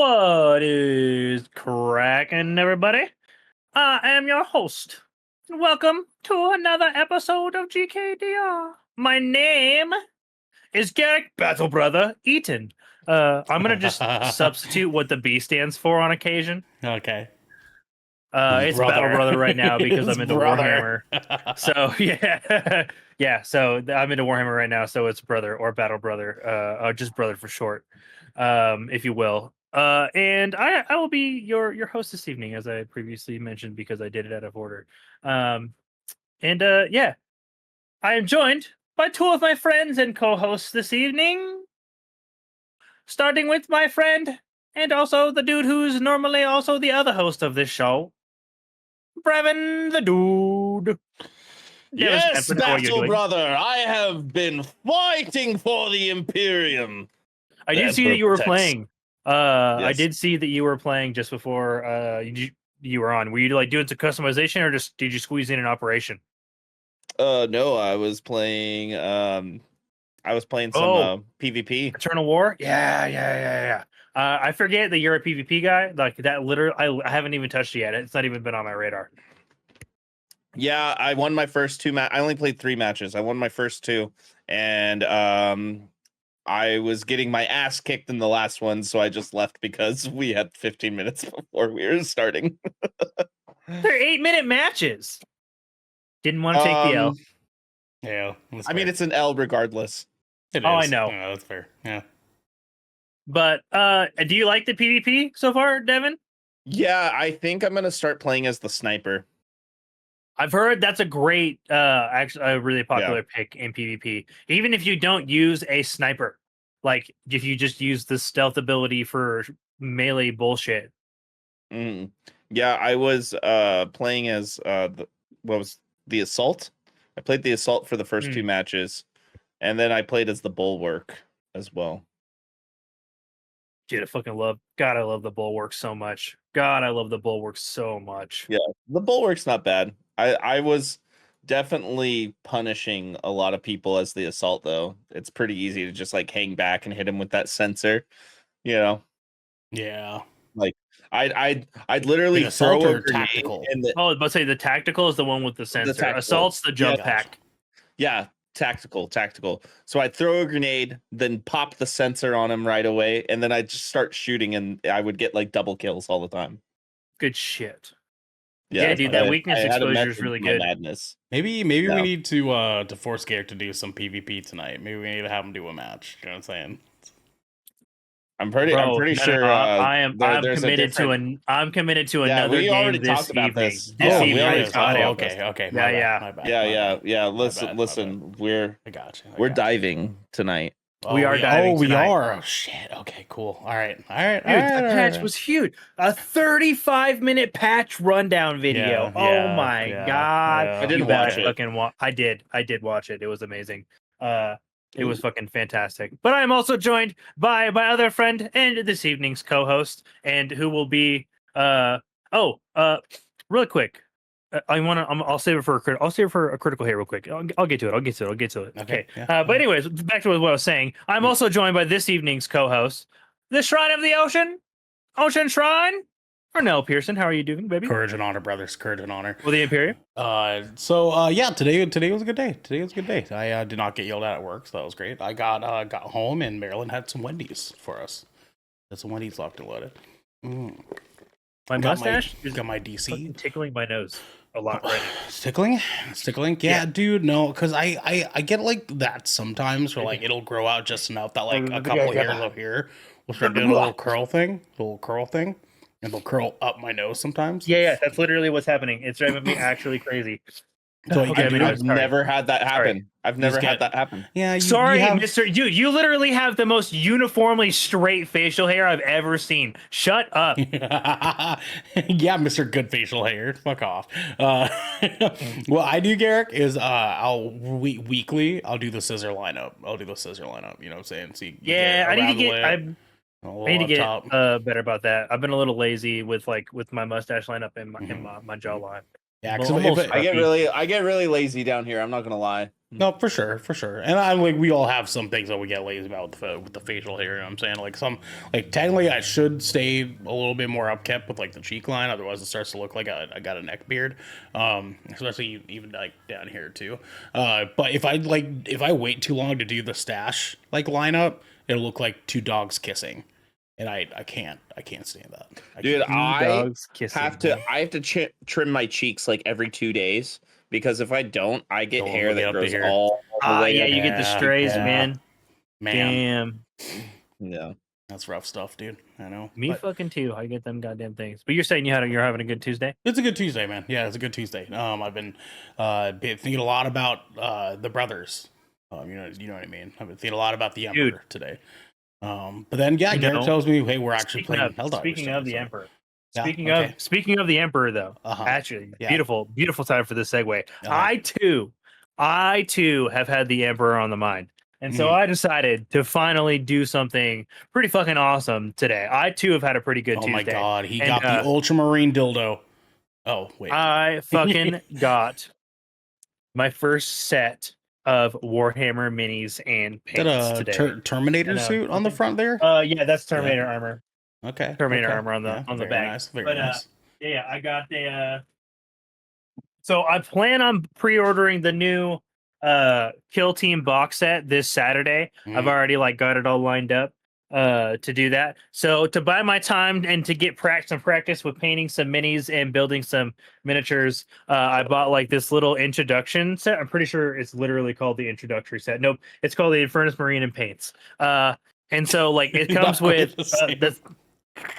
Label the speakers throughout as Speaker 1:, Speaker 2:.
Speaker 1: What is Kraken, everybody? I am your host. Welcome to another episode of GKDR. My name is Garrick Battle Brother Eaton. I'm gonna just substitute what the B stands for on occasion.
Speaker 2: Okay.
Speaker 1: It's Battle Brother right now because I'm into
Speaker 2: brother.
Speaker 1: Warhammer. So yeah, yeah. So I'm into Warhammer right now, so it's Brother or Battle Brother, just Brother for short, if you will. And I will be your host this evening, as I previously mentioned, because I did it out of order. And yeah, I am joined by two of my friends and co-hosts this evening. Starting with my friend and also the dude who's normally also the other host of this show, Brevin the Dude.
Speaker 3: Yes, Battle Brother, I have been fighting for the Imperium.
Speaker 1: I did see that you were playing.
Speaker 3: Yes.
Speaker 1: I did see that you were playing just before you were on. Were you like doing some customization, or just did you squeeze in an operation?
Speaker 3: No, I was playing some PvP.
Speaker 1: Eternal War? Yeah. I forget that you're a PvP guy. Like that literally, I haven't even touched it yet. It's not even been on my radar.
Speaker 3: Yeah, I won my first two I only played 3 matches. I won my first 2, and I was getting my ass kicked in the last one, so I just left because we had 15 minutes before we were starting.
Speaker 1: They're 8-minute matches. Didn't want to take the L.
Speaker 2: Yeah.
Speaker 3: I mean, it's an L regardless.
Speaker 2: It
Speaker 1: I
Speaker 2: is.
Speaker 1: know.
Speaker 2: Yeah, that's fair. Yeah.
Speaker 1: But do you like the PvP so far, Devin?
Speaker 3: Yeah, I think I'm gonna start playing as the sniper.
Speaker 1: I've heard that's a great, actually, a really popular pick in PvP. Even if you don't use a sniper, like if you just use the stealth ability for melee bullshit.
Speaker 3: Yeah, I was playing as the assault. I played the assault for the first 2 matches, and then I played as the bulwark as well.
Speaker 1: Dude, I love the bulwark so much. God, I love the bulwark so much.
Speaker 3: Yeah, the bulwark's not bad. I was definitely punishing a lot of people as the assault, though. It's pretty easy to just like hang back and hit him with that sensor, you know.
Speaker 2: Yeah.
Speaker 3: Like I'd literally throw a grenade
Speaker 2: tactical.
Speaker 1: But say the tactical is the one with the sensor. Assault's the jump pack.
Speaker 3: Yeah, tactical. So I'd throw a grenade, then pop the sensor on him right away, and then I'd just start shooting, and I would get like double kills all the time.
Speaker 1: Good shit.
Speaker 3: Yeah,
Speaker 1: dude, that weakness exposure is really good.
Speaker 3: Madness.
Speaker 2: Maybe we need to force Garrick to do some PvP tonight. Maybe we need to have him do a match. You know what I'm saying?
Speaker 3: I'm pretty sure.
Speaker 1: I'm committed to another
Speaker 3: we
Speaker 1: game
Speaker 3: already
Speaker 1: this
Speaker 3: talked about
Speaker 1: evening.
Speaker 3: this.
Speaker 1: We
Speaker 3: already
Speaker 1: talked
Speaker 3: about
Speaker 1: about
Speaker 3: this.
Speaker 2: Okay.
Speaker 3: Yeah. Listen.
Speaker 2: I got you.
Speaker 3: We're diving tonight.
Speaker 1: We are diving
Speaker 2: we
Speaker 1: tonight.
Speaker 2: are. Oh shit. Okay, cool. All right.
Speaker 1: Dude, that patch was huge. A 35-minute patch rundown video. My god.
Speaker 3: I didn't watch it.
Speaker 1: I did watch it. It was amazing. It was fucking fantastic. But I'm also joined by my other friend and this evening's co-host, and who will be real quick. I'll save it for a critical hit real quick. I'll get to it. Okay.
Speaker 2: Yeah.
Speaker 1: But anyways, back to what I was saying. I'm also joined by this evening's co-host, the Shrine of the Ocean Shrine. Arnell Pearson, how are you doing, baby?
Speaker 2: Courage and honor, brothers. Courage and honor.
Speaker 1: Well, the Imperium.
Speaker 2: Today was a good day. I did not get yelled at work, so that was great. I got home and Maryland had some Wendy's for us. That's some Wendy's locked and loaded.
Speaker 1: My mustache
Speaker 2: got my DC
Speaker 1: tickling my nose a lot right now.
Speaker 2: Tickling. Yeah, dude. No, because I get like that sometimes, where like it'll grow out just enough that like a couple hairs up here will start doing a little curl thing, and they'll curl up my nose sometimes.
Speaker 1: Yeah, that's literally what's happening. It's driving me actually crazy.
Speaker 2: So
Speaker 3: I've never had that happen. I've never had that happen.
Speaker 2: Yeah,
Speaker 1: Mr. Dude, you literally have the most uniformly straight facial hair I've ever seen. Shut up.
Speaker 2: Yeah, Mr. Good facial hair. Fuck off. What I do, Garrick, is weekly I'll do the scissor lineup. You know what I'm saying? So
Speaker 1: I need to get better about that. I've been a little lazy with my mustache lineup and my jawline.
Speaker 3: Yeah, I get really lazy down here. I'm not gonna lie.
Speaker 2: No, for sure. And I'm like, we all have some things that we get lazy about with the facial hair. You know what I'm saying? Like technically, I should stay a little bit more upkept with like the cheek line. Otherwise, it starts to look like I got a neck beard. Especially even like down here too. But if I wait too long to do the stash like lineup, it'll look like two dogs kissing, and I can't stand that.
Speaker 3: Dude, I have to
Speaker 1: man.
Speaker 3: trim my cheeks like every 2 days. Because if I don't, I get
Speaker 2: Don't
Speaker 3: hair
Speaker 2: look it
Speaker 3: that
Speaker 2: up
Speaker 3: grows
Speaker 2: here.
Speaker 3: all the way
Speaker 1: Yeah,
Speaker 3: up.
Speaker 1: you get the strays, man. Damn.
Speaker 3: Yeah.
Speaker 2: That's rough stuff, dude. I know.
Speaker 1: Me
Speaker 2: But
Speaker 1: fucking too. I get them goddamn things. But you're saying you're having a good Tuesday?
Speaker 2: it's a good Tuesday, man. Yeah, it's a good Tuesday. I've been thinking a lot about the brothers. You know what I mean. I've been thinking a lot about the Emperor today. But then Garrett tells me, hey, we're actually playing Helldivers.
Speaker 1: Speaking of the Emperor.
Speaker 2: Yeah,
Speaker 1: Speaking of the Emperor, though, actually, beautiful time for this segue. I too have had the Emperor on the mind, and so I decided to finally do something pretty fucking awesome today. I too have had a pretty good Tuesday.
Speaker 2: Oh my god, he got the Ultramarine dildo. Oh wait,
Speaker 1: I fucking got my first set of Warhammer minis and paints today.
Speaker 2: Terminator suit on the front there?
Speaker 1: Yeah, that's Terminator armor.
Speaker 2: Okay.
Speaker 1: Terminator armor on the back.
Speaker 2: Nice, very nice.
Speaker 1: Yeah, I got the so I plan on pre-ordering the new Kill Team box set this Saturday. I've already got it all lined up to do that. So to buy my time and to get practice with painting some minis and building some miniatures, I bought this little introduction set. I'm pretty sure it's literally called the introductory set. Nope, it's called the Infernus Marine and Paints. And so it comes with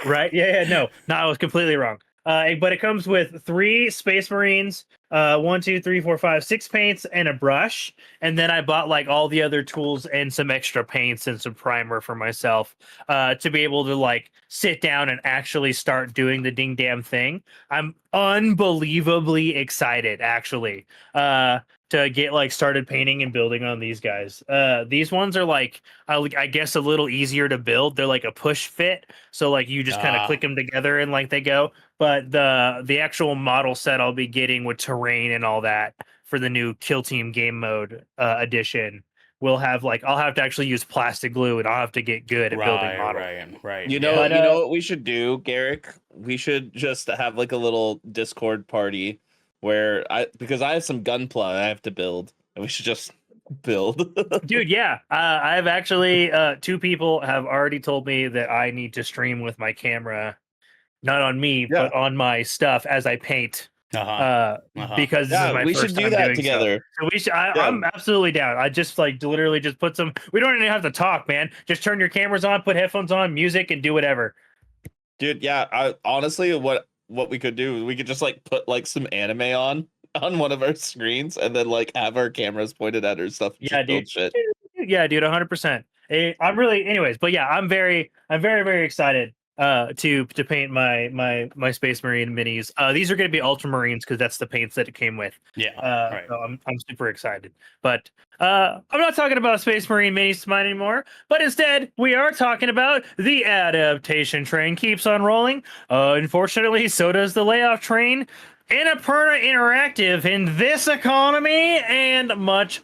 Speaker 1: right? Yeah, no, I was completely wrong. But it comes with 3 Space Marines, 1, 2, 3, 4, 5, 6 paints, and a brush. And then I bought all the other tools and some extra paints and some primer for myself to be able to sit down and actually start doing the ding damn thing. I'm unbelievably excited, actually, to get started painting and building on these guys. These ones are I guess a little easier to build. They're a push fit, so you just kind of click them together and they go. But the actual model set I'll be getting with terrain and all that for the new Kill Team game mode edition will have I'll have to actually use plastic glue, and I'll have to get good at building models.
Speaker 2: Right.
Speaker 3: You know what we should do, Garrick? We should just have a little Discord party where because I have some gunpla I have to build, and we should just build.
Speaker 1: Dude, yeah. I've actually 2 people have already told me that I need to stream with my camera, not on me, but on my stuff as I paint. Because this is my
Speaker 3: we
Speaker 1: first
Speaker 3: should do
Speaker 1: time
Speaker 3: that
Speaker 1: doing
Speaker 3: together.
Speaker 1: So we should. I'm absolutely down. I just literally just put some. We don't even have to talk, man. Just turn your cameras on, put headphones on, music, and do whatever.
Speaker 3: Dude, yeah. Honestly, what we could do, we could just put some anime on one of our screens, and then have our cameras pointed at our stuff.
Speaker 1: Yeah, dude. Yeah, dude. 100%. I'm really, anyways. But yeah, I'm very, very excited to paint my Space Marine minis. These are going to be Ultramarines because that's the paints that it came with.
Speaker 2: Right.
Speaker 1: So I'm super excited. But I'm not talking about Space Marine minis tonight anymore. But instead, we are talking about the adaptation train keeps on rolling. Unfortunately, so does the layoff train. Annapurna Interactive in this economy and much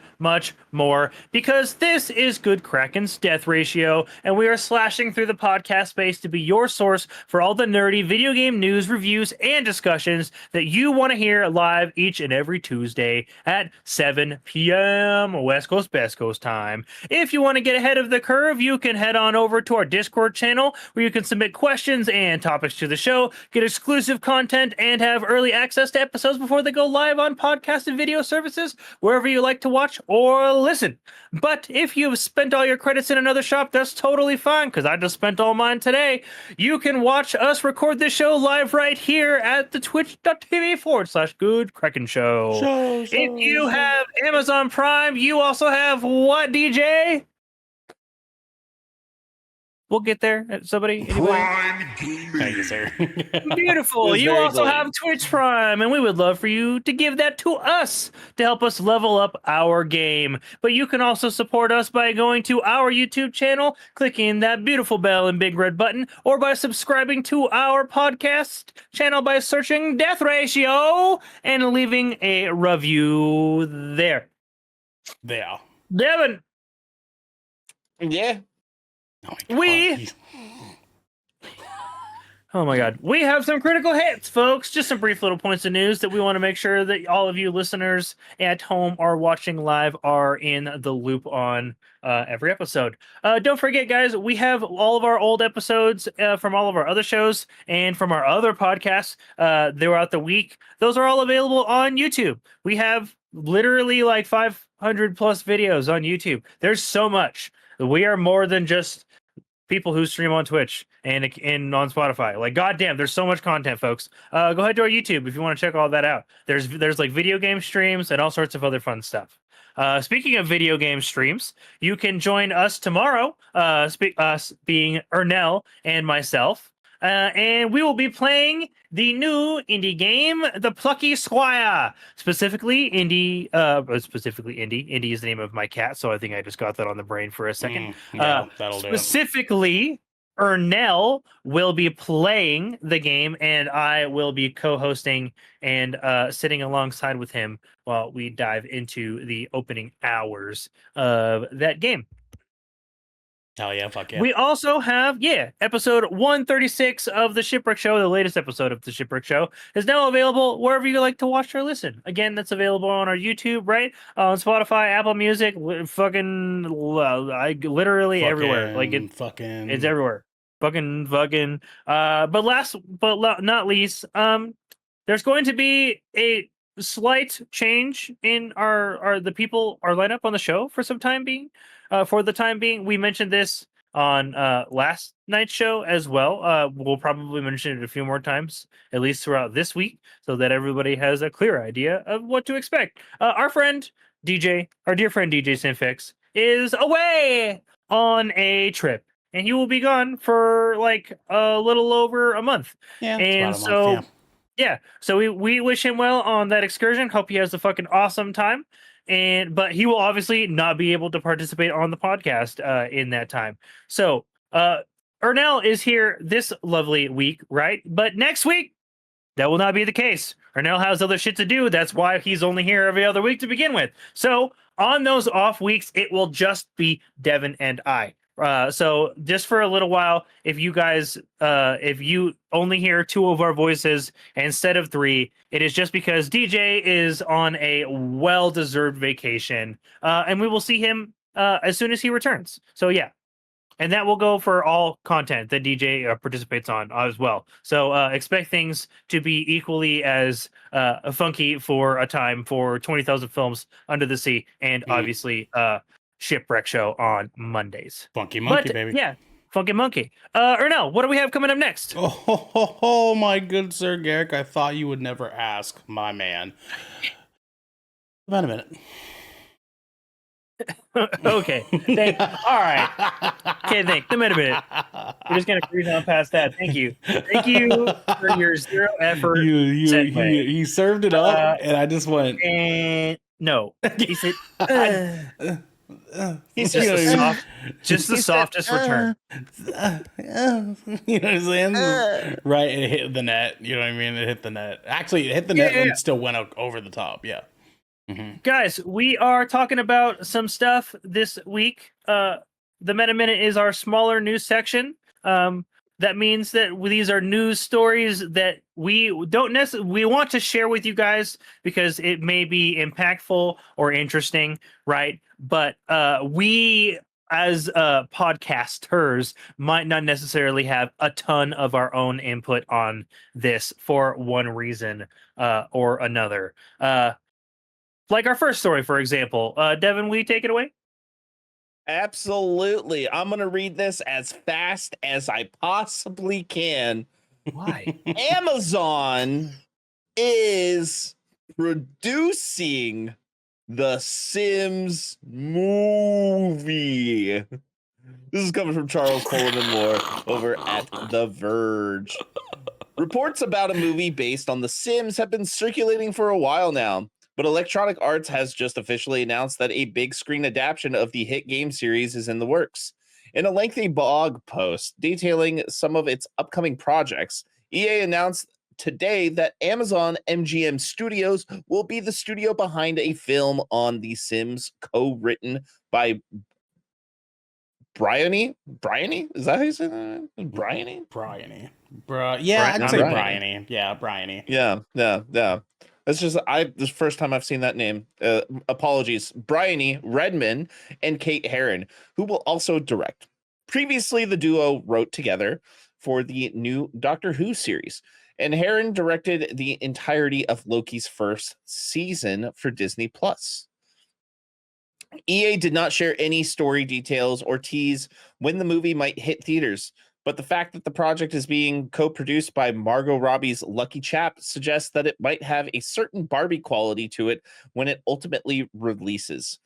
Speaker 1: more, because this is Good Kraken's Death Ratio, and we are slashing through the podcast space to be your source for all the nerdy video game news, reviews, and discussions that you want to hear live each and every Tuesday at 7 p.m. West Coast, Best Coast time. If you want to get ahead of the curve, you can head on over to our Discord channel, where you can submit questions and topics to the show, get exclusive content, and have early access to episodes before they go live on podcast and video services, wherever you like to watch or listen. But if you've spent all your credits in another shop, that's totally fine, because I just spent all mine today. You can watch us record this show live right here at the twitch.tv/Good Kraken Show. If you have Amazon Prime, you also have what, DJ? We'll get there. Somebody?
Speaker 2: Thank you, sir.
Speaker 1: Beautiful. You also have Twitch Prime, and we would love for you to give that to us to help us level up our game. But you can also support us by going to our YouTube channel, clicking that beautiful bell and big red button, or by subscribing to our podcast channel by searching Death Ratio and leaving a review there.
Speaker 2: Yeah.
Speaker 1: Devin,
Speaker 3: Yeah.
Speaker 2: Oh my God.
Speaker 1: we Oh my God. We have some critical hits, folks. Just some brief little points of news that we want to make sure that all of you listeners at home are watching live are in the loop on every episode. Don't forget, guys, we have all of our old episodes from all of our other shows and from our other podcasts throughout the week. Those are all available on YouTube. We have literally like 500 plus videos on YouTube. There's so much. We are more than just people who stream on Twitch and on Spotify. Like, goddamn, there's so much content, folks. Go ahead to our YouTube if you want to check all that out. There's like video game streams and all sorts of other fun stuff. Speaking of video game streams, you can join us tomorrow. Us being Ernell and myself. And we will be playing the new indie game, The Plucky Squire. Specifically, Indie. Indie is the name of my cat, so I think I just got that on the brain for a second.
Speaker 2: Yeah, that'll do it.
Speaker 1: Specifically, Ernell will be playing the game, and I will be co-hosting and sitting alongside with him while we dive into the opening hours of that game.
Speaker 2: Hell yeah, fuck yeah.
Speaker 1: We also have, episode 136 of The Shipwreck Show, the latest episode of The Shipwreck Show, is now available wherever you like to watch or listen. Again, that's available on our YouTube, right? On Spotify, Apple Music, literally everywhere. Like, it's everywhere. But last but not least, there's going to be a slight change in our lineup on the show for some time being. For the time being, we mentioned this on last night's show as well. We'll probably mention it a few more times, at least throughout this week, so that everybody has a clear idea of what to expect. Our dear friend DJ Synfix, is away on a trip, and he will be gone for like a little over a month.
Speaker 2: Yeah,
Speaker 1: and
Speaker 2: it's about a month,
Speaker 1: yeah, so we wish him well on that excursion. Hope he has a fucking awesome time. But he will obviously not be able to participate on the podcast in that time. So Ernell is here this lovely week, right? But next week, that will not be the case. Ernell has other shit to do. That's why he's only here every other week to begin with. So on those off weeks, it will just be Devin and I. So just for a little while, if you guys, if you only hear two of our voices instead of three, it is just because DJ is on a well-deserved vacation, and we will see him as soon as he returns. So yeah, and that will go for all content that DJ participates on as well. So expect things to be equally as funky for a time for 20,000 Films Under the Sea, and obviously Shipwreck Show on Mondays.
Speaker 2: Funky Monkey, baby.
Speaker 1: Yeah, Funky Monkey. Ernell, what do we have coming up next?
Speaker 2: Oh, my good Sir Garrick, I thought you would never ask, my man. About a minute.
Speaker 1: Okay. All right. Okay, thanks. A minute. We're just gonna cruise on past that. Thank you for your zero effort.
Speaker 2: He served it up, and I just went.
Speaker 1: And no, he said.
Speaker 2: He's
Speaker 1: just the softest return.
Speaker 2: You know what I'm saying? Right, it hit the net. You know what I mean? It hit the net. Actually, it hit the net and it still went over the top. Yeah. Mm-hmm.
Speaker 1: Guys, we are talking about some stuff this week. The Meta Minute is our smaller news section. That means that these are news stories that we want to share with you guys because it may be impactful or interesting, right? But we as podcasters might not necessarily have a ton of our own input on this for one reason or another. Like our first story, for example. Devin, will you take it away?
Speaker 3: Absolutely. I'm going to read this as fast as I possibly can.
Speaker 1: Why?
Speaker 3: Amazon is producing the Sims movie. This is coming from Charles Coleman Moore over at The Verge. Reports about a movie based on The Sims have been circulating for a while now. But Electronic Arts has just officially announced that a big screen adaptation of the hit game series is in the works. In a lengthy blog post detailing some of its upcoming projects, EA announced today that Amazon MGM Studios will be the studio behind a film on The Sims co-written by Bryony? Is that how you say that? Bryony?
Speaker 2: Yeah, I'd say
Speaker 3: Bryony.
Speaker 2: Bryony. Yeah, Bryony.
Speaker 3: Yeah. That's just this is the first time I've seen that name. Apologies. Bryony Redman and Kate Herron, who will also direct. Previously, the duo wrote together for the new Doctor Who series, and Herron directed the entirety of Loki's first season for Disney Plus. EA did not share any story details or tease when the movie might hit theaters, but the fact that the project is being co-produced by Margot Robbie's Lucky Chap suggests that it might have a certain Barbie quality to it when it ultimately releases.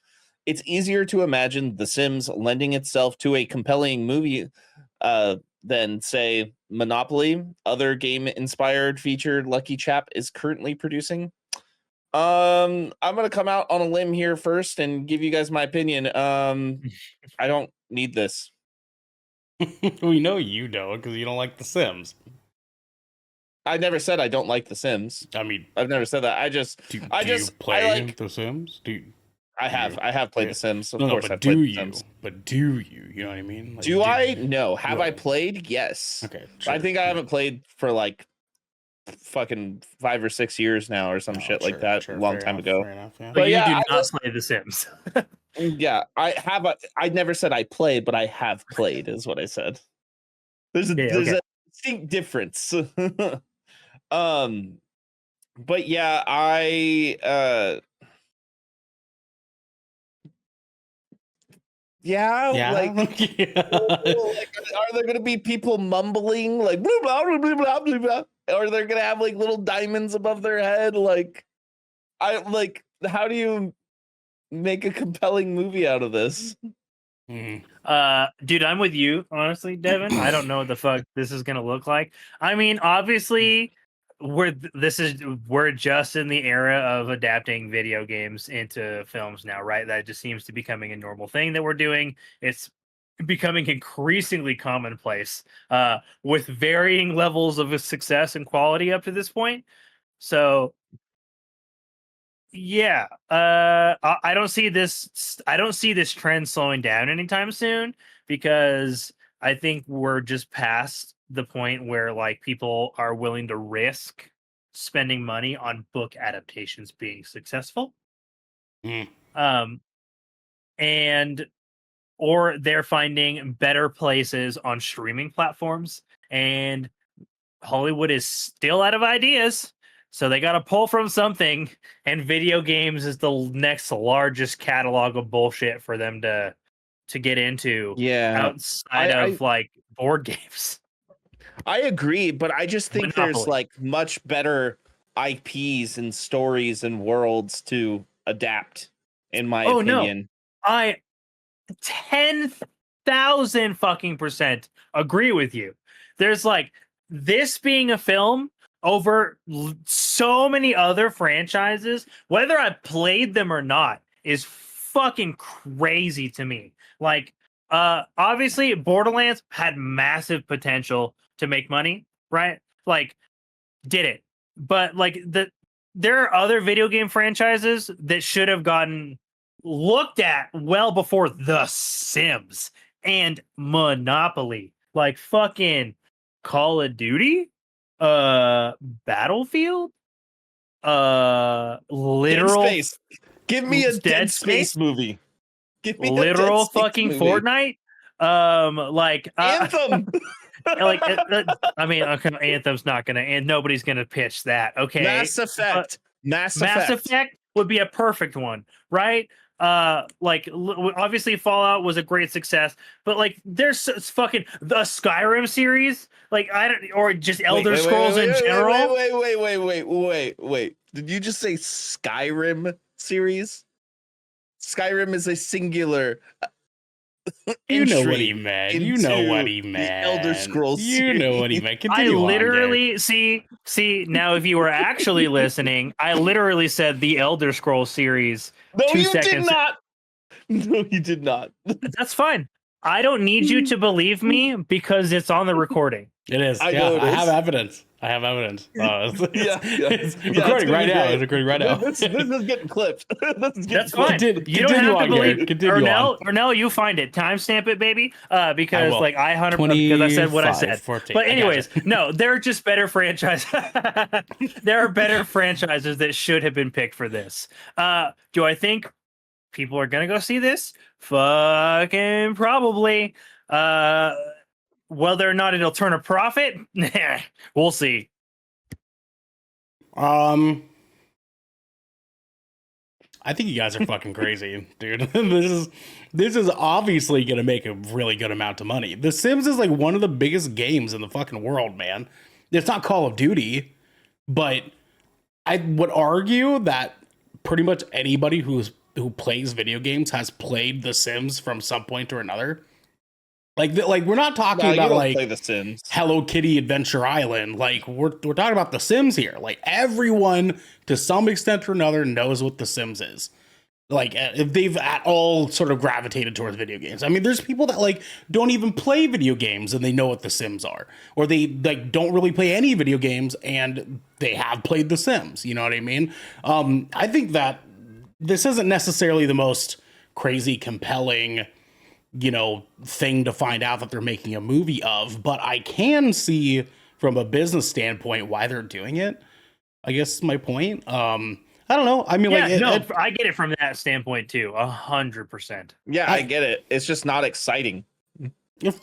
Speaker 3: It's easier to imagine The Sims lending itself to a compelling movie than, say, Monopoly, other game-inspired feature Lucky Chap is currently producing. I'm gonna come out on a limb here first and give you guys my opinion. I don't need this.
Speaker 2: We know you don't because you don't like The Sims.
Speaker 3: I never said I don't like The Sims.
Speaker 2: I mean,
Speaker 3: I've never said that.
Speaker 2: do you play The Sims?
Speaker 3: I have played The Sims. Of course,
Speaker 2: but
Speaker 3: I've played
Speaker 2: do
Speaker 3: The
Speaker 2: you?
Speaker 3: Sims.
Speaker 2: But do you? You know what I mean? Like,
Speaker 3: Do I? No. Have I played? Yes.
Speaker 2: Okay.
Speaker 3: I think I haven't played for like fucking 5 or 6 years now or some shit like that. A long time ago.
Speaker 2: Enough, yeah.
Speaker 1: But you
Speaker 3: yeah,
Speaker 1: do not play The Sims.
Speaker 3: Yeah, I never said I played, but I have played, is what I said. There's a distinct difference. But yeah, like, are there gonna be people mumbling like blah blah blah blah blah blah blah? Or they're gonna have like little diamonds above their head? Like, how do you make a compelling movie out of this?
Speaker 1: Dude, I'm with you, honestly, Devin. I don't know what the fuck this is gonna look like. I mean, obviously, we're just in the era of adapting video games into films now, right? That just seems to be becoming a normal thing that we're doing. It's becoming increasingly commonplace, with varying levels of success and quality up to this point. So yeah, I don't see this. I don't see this trend slowing down anytime soon because I think we're just past the point where like people are willing to risk spending money on book adaptations being successful. And or they're finding better places on streaming platforms, and Hollywood is still out of ideas. So they got to pull from something, and video games is the next largest catalog of bullshit for them to get into.
Speaker 3: Yeah,
Speaker 1: outside of like board games.
Speaker 3: I agree, but I just think
Speaker 1: Monopoly.
Speaker 3: there's like much better IPs and stories and worlds to adapt, in my opinion.
Speaker 1: No. I 10,000 fucking % agree with you. There's like this being a film over so many other franchises, whether I played them or not, is fucking crazy to me. Like, obviously, Borderlands had massive potential to make money, right? Like, did it? But like there are other video game franchises that should have gotten looked at well before The Sims and Monopoly, like fucking Call of Duty, Battlefield, literal
Speaker 3: Dead Space. Give me a Dead Space movie. Give me
Speaker 1: literal
Speaker 3: a Dead Space
Speaker 1: fucking
Speaker 3: movie.
Speaker 1: Fortnite. Like
Speaker 3: Anthem.
Speaker 1: like I mean, okay, Anthem's not gonna, and nobody's gonna pitch that. Okay,
Speaker 3: Mass Effect.
Speaker 1: Mass Effect would be a perfect one, right? Like obviously Fallout was a great success, but like there's fucking the Skyrim series, like I don't, or just Elder Scrolls in general.
Speaker 3: Wait. Did you just say Skyrim series? Skyrim is a singular.
Speaker 2: You know what he meant. You know what he
Speaker 3: The
Speaker 2: meant.
Speaker 3: Elder Scrolls.
Speaker 2: You know what he meant. Continue
Speaker 1: I
Speaker 2: on,
Speaker 1: literally see now. If you were actually listening, I literally said the Elder Scrolls series.
Speaker 3: No,
Speaker 1: 2
Speaker 3: you
Speaker 1: seconds.
Speaker 3: did not. No, you did not.
Speaker 1: That's fine. I don't need you to believe me because it's on the recording.
Speaker 2: It is.
Speaker 3: I know it
Speaker 2: I
Speaker 3: is.
Speaker 2: have evidence. It's
Speaker 3: Yeah,
Speaker 2: recording right now.
Speaker 3: great.
Speaker 2: It's recording right now.
Speaker 3: This is getting clipped.
Speaker 1: That's fine. You don't have to believe Ernell, you find it. Timestamp it, baby. Because like I 100 because I said what I said.
Speaker 2: 14.
Speaker 1: But anyways, no, there are just better franchises. There are better franchises that should have been picked for this. Do I think people are gonna go see this? Fucking probably. Whether or not it'll turn a profit, we'll see.
Speaker 2: I think you guys are fucking crazy, dude. This is obviously gonna make a really good amount of money. The Sims is like one of the biggest games in the fucking world, man. It's not Call of Duty, but I would argue that pretty much anybody who plays video games has played The Sims from some point or another. Like we're not talking about like
Speaker 3: play The Sims.
Speaker 2: Hello Kitty Adventure Island. Like we're talking about The Sims here. Like everyone to some extent or another knows what The Sims is. Like if they've at all sort of gravitated towards video games. I mean, there's people that like don't even play video games and they know what The Sims are, or they like don't really play any video games and they have played The Sims. You know what I mean? I think that this isn't necessarily the most crazy, compelling, thing to find out that they're making a movie of, but I can see from a business standpoint why they're doing it. I guess is my point. I don't know. I mean,
Speaker 1: I get it from that standpoint too. 100%.
Speaker 3: Yeah, I get it. It's just not exciting.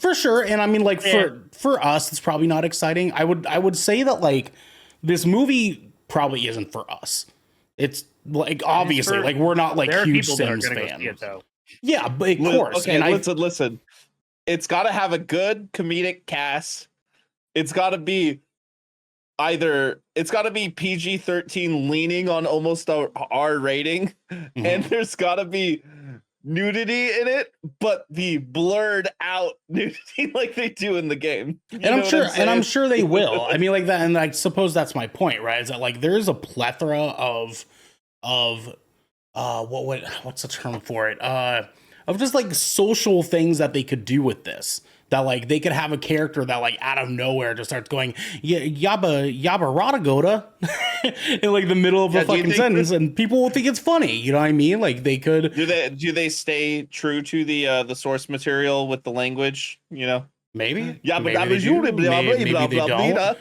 Speaker 2: For sure. And I mean, like for us, it's probably not exciting. I would say that like this movie probably isn't for us. It's like obviously like we're not like huge Sims fans. Yeah, but of course.
Speaker 3: Okay, and listen. It's got to have a good comedic cast. It's got to be PG-13 leaning on almost a R rating, and there's got to be nudity in it, but the blurred out nudity like they do in the game.
Speaker 2: I'm sure they will. I mean, like that, and I suppose that's my point, right? Is that like there's a plethora of what's the term for it? Of just like social things that they could do with this. That like they could have a character that like out of nowhere just starts going yabba radagoda in like the middle of a fucking sentence, and people will think it's funny. You know what I mean? Like they could.
Speaker 3: Do they stay true to the source material with the language?
Speaker 2: Maybe.
Speaker 3: Yeah, but
Speaker 2: maybe they don't.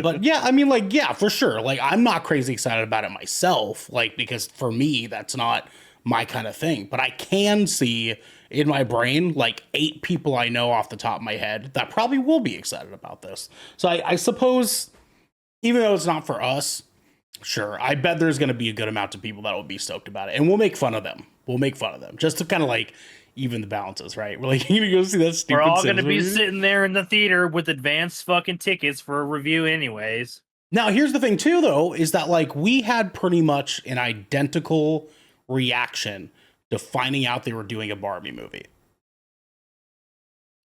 Speaker 2: But yeah, I mean, like, yeah, for sure. Like, I'm not crazy excited about it myself, like, because for me, that's not my kind of thing. But I can see in my brain, like, 8 people I know off the top of my head that probably will be excited about this. So I suppose, even though it's not for us, sure, I bet there's going to be a good amount of people that will be stoked about it. And we'll make fun of them. Just to kind of, like, even the balances, right? We're like, you gonna go see that stupid.
Speaker 1: We're all gonna be sitting there in the theater with advanced fucking tickets for a review, anyways.
Speaker 2: Now, here's the thing, too, though, is that like we had pretty much an identical reaction to finding out they were doing a Barbie movie,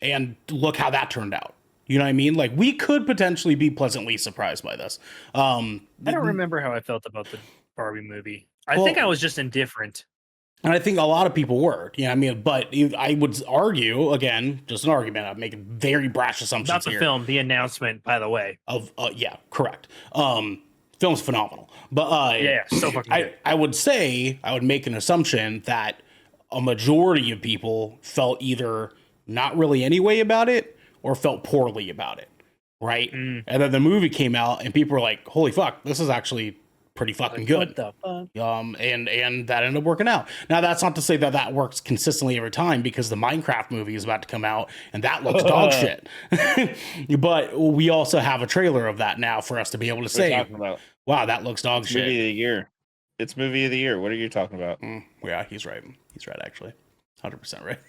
Speaker 2: and look how that turned out. You know what I mean? Like we could potentially be pleasantly surprised by this.
Speaker 1: I don't remember how I felt about the Barbie movie. I think I was just indifferent.
Speaker 2: And I think a lot of people were, I mean, but I would argue, again, just an argument, I'm making very brash assumptions
Speaker 1: That's
Speaker 2: here.
Speaker 1: a film, the announcement, by the way.
Speaker 2: Yeah, correct. Film's phenomenal. But
Speaker 1: so fucking good.
Speaker 2: I would make an assumption that a majority of people felt either not really any way about it or felt poorly about it, right? And then the movie came out and people were like, holy fuck, this is actually pretty fucking good.
Speaker 1: What the fuck?
Speaker 2: And that ended up working out. Now that's not to say that works consistently every time, because the Minecraft movie is about to come out and that looks dog shit. But we also have a trailer of that now for us to be able to say, wow, that looks dog shit.
Speaker 3: Movie of the year. It's movie of the year. What are you talking about?
Speaker 2: Yeah, he's right. He's right, actually. 100% right.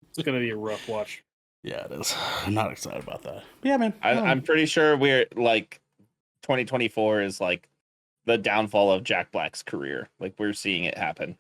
Speaker 1: It's gonna be a rough watch.
Speaker 2: Yeah, it is. I'm not excited about that. But yeah, man.
Speaker 3: I'm pretty sure we're like 2024 is like the downfall of Jack Black's career. Like we're seeing it happen.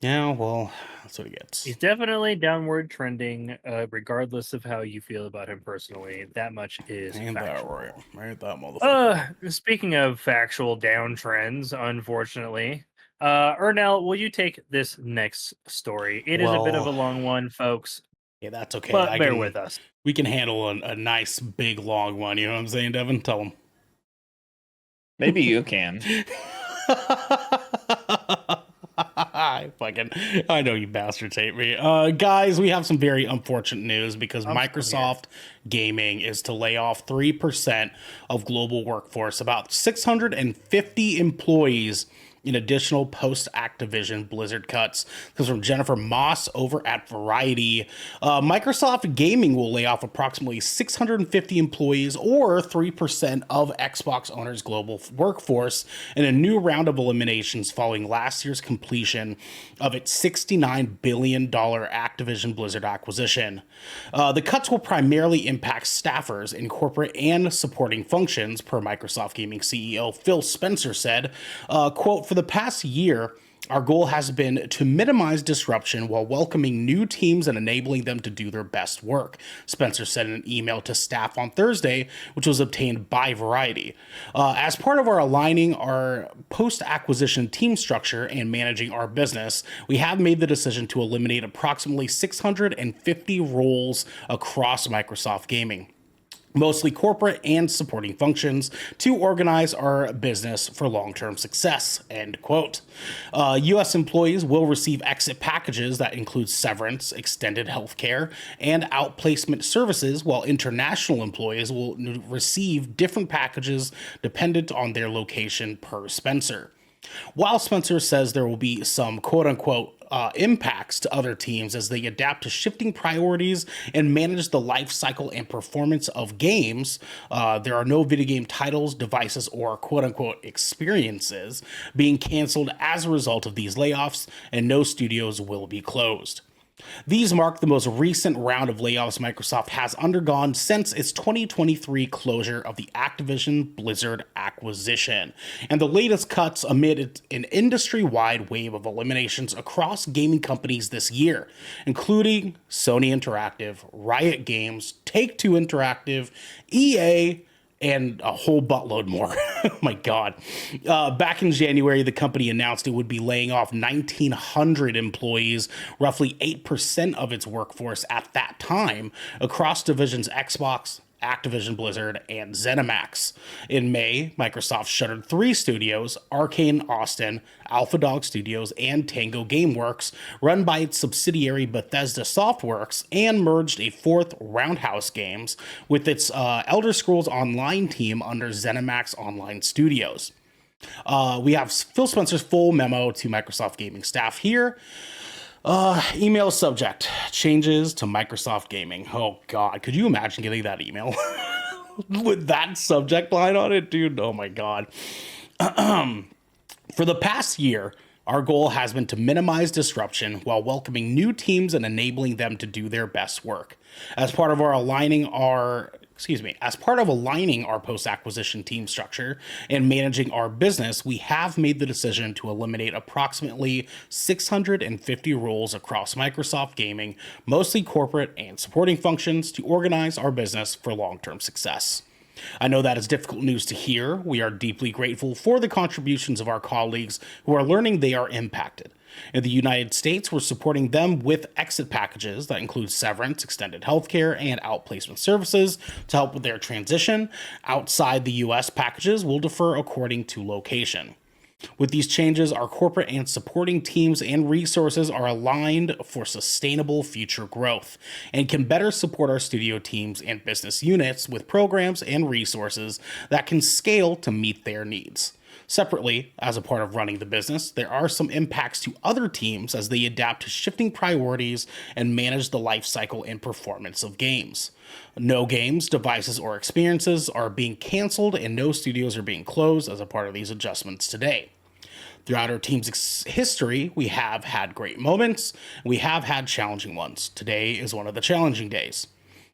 Speaker 2: Yeah, well, that's what he gets.
Speaker 1: He's definitely downward trending, regardless of how you feel about him personally. That much is
Speaker 2: Ain't
Speaker 1: factual.
Speaker 2: that right? Ain't that motherfucker.
Speaker 1: Speaking of factual downtrends, unfortunately, Ernell, will you take this next story? It is a bit of a long one, folks.
Speaker 2: Yeah, that's okay.
Speaker 1: But bear with us.
Speaker 2: We can handle a nice big long one. You know what I'm saying, Devin? Tell them.
Speaker 3: Maybe you can.
Speaker 2: I know you bastards hate me. Guys, we have some very unfortunate news because Microsoft Gaming is to lay off 3% of global workforce, about 650 employees in additional post-Activision Blizzard cuts. This is from Jennifer Moss over at Variety. Microsoft Gaming will lay off approximately 650 employees, or 3% of Xbox owners' global workforce, in a new round of eliminations following last year's completion of its $69 billion Activision Blizzard acquisition. The cuts will primarily impact staffers in corporate and supporting functions, per Microsoft Gaming CEO Phil Spencer said, quote, "For the past year, our goal has been to minimize disruption while welcoming new teams and enabling them to do their best work," Spencer said in an email to staff on Thursday, which was obtained by Variety. As part of our aligning our post-acquisition team structure and managing our business, we have made the decision to eliminate approximately 650 roles across Microsoft Gaming, mostly corporate and supporting functions, to organize our business for long-term success, end quote. U.S. employees will receive exit packages that include severance, extended healthcare, and outplacement services, while international employees will receive different packages dependent on their location, per Spencer. While Spencer says there will be some quote-unquote impacts to other teams as they adapt to shifting priorities and manage the life cycle and performance of games, there are no video game titles, devices, or quote-unquote experiences being canceled as a result of these layoffs, and no studios will be closed. These mark the most recent round of layoffs Microsoft has undergone since its 2023 closure of the Activision Blizzard acquisition, and the latest cuts amid an industry-wide wave of eliminations across gaming companies this year, including Sony Interactive, Riot Games, Take-Two Interactive, EA, and a whole buttload more. Oh my God. Back in January, the company announced it would be laying off 1,900 employees, roughly 8% of its workforce at that time, across divisions Xbox, Activision Blizzard, and ZeniMax. In May, Microsoft shuttered 3 studios, Arcane Austin, Alpha Dog Studios, and Tango Gameworks, run by its subsidiary Bethesda Softworks, and merged a 4th, Roundhouse Games, with its Elder Scrolls Online team under ZeniMax Online Studios. We have Phil Spencer's full memo to Microsoft Gaming staff here. Email subject: changes to Microsoft Gaming. Oh God, could you imagine getting that email with that subject line on it, dude? Oh my God. For the past year, our goal has been to minimize disruption while welcoming new teams and enabling them to do their best work. As part of aligning our post-acquisition team structure and managing our business, we have made the decision to eliminate approximately 650 roles across Microsoft Gaming, mostly corporate and supporting functions, to organize our business for long-term success. I know that is difficult news to hear. We are deeply grateful for the contributions of our colleagues who are learning they are impacted. In the United States, we're supporting them with exit packages that include severance, extended healthcare, and outplacement services to help with their transition. Outside the US, packages will differ according to location. With these changes, our corporate and supporting teams and resources are aligned for sustainable future growth and can better support our studio teams and business units with programs and resources that can scale to meet their needs. Separately, as a part of running the business, there are some impacts to other teams as they adapt to shifting priorities and manage the life cycle and performance of games. No games, devices, or experiences are being canceled, and no studios are being closed as a part of these adjustments today. Throughout our team's history, we have had great moments, and we have had challenging ones. Today is one of the challenging days.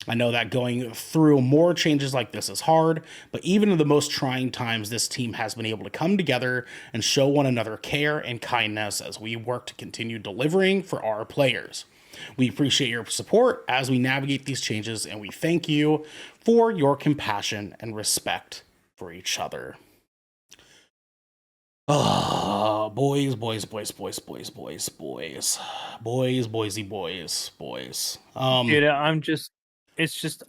Speaker 2: I know that going through more changes like this is hard, but even in the most trying times, this team has been able to come together and show one another care and kindness as we work to continue delivering for our players. We appreciate your support as we navigate these changes, and we thank you for your compassion and respect for each other. Oh, boys, boysy boys.
Speaker 1: Dude,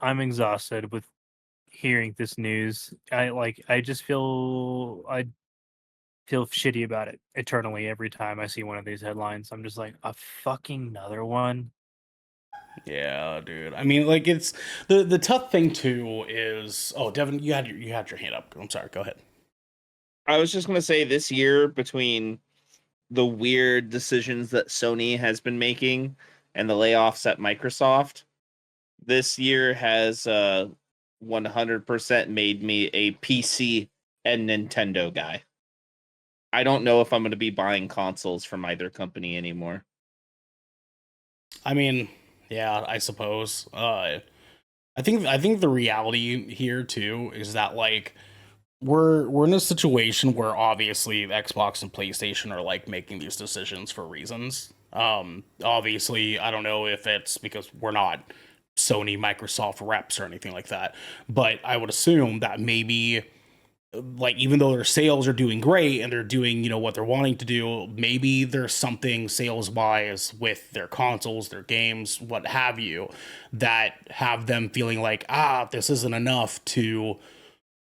Speaker 1: I'm exhausted with hearing this news. I just I feel shitty about it eternally every time I see one of these headlines. I'm just like, a fucking another one.
Speaker 2: Yeah, dude. I mean, like it's the tough thing too is. Oh, Devin, you had your hand up. I'm sorry. Go ahead.
Speaker 3: I was just gonna say this year between the weird decisions that Sony has been making and the layoffs at Microsoft, this year has 100% made me a PC and Nintendo guy. I don't know if I'm going to be buying consoles from either company anymore.
Speaker 2: I mean, yeah, I suppose. I think the reality here too is that like we're in a situation where obviously Xbox and PlayStation are like making these decisions for reasons. Obviously, I don't know if it's because we're not Sony, Microsoft reps or anything like that, but I would assume that maybe like even though their sales are doing great and they're doing what they're wanting to do, maybe there's something sales wise with their consoles, their games, what have you, that have them feeling like this isn't enough to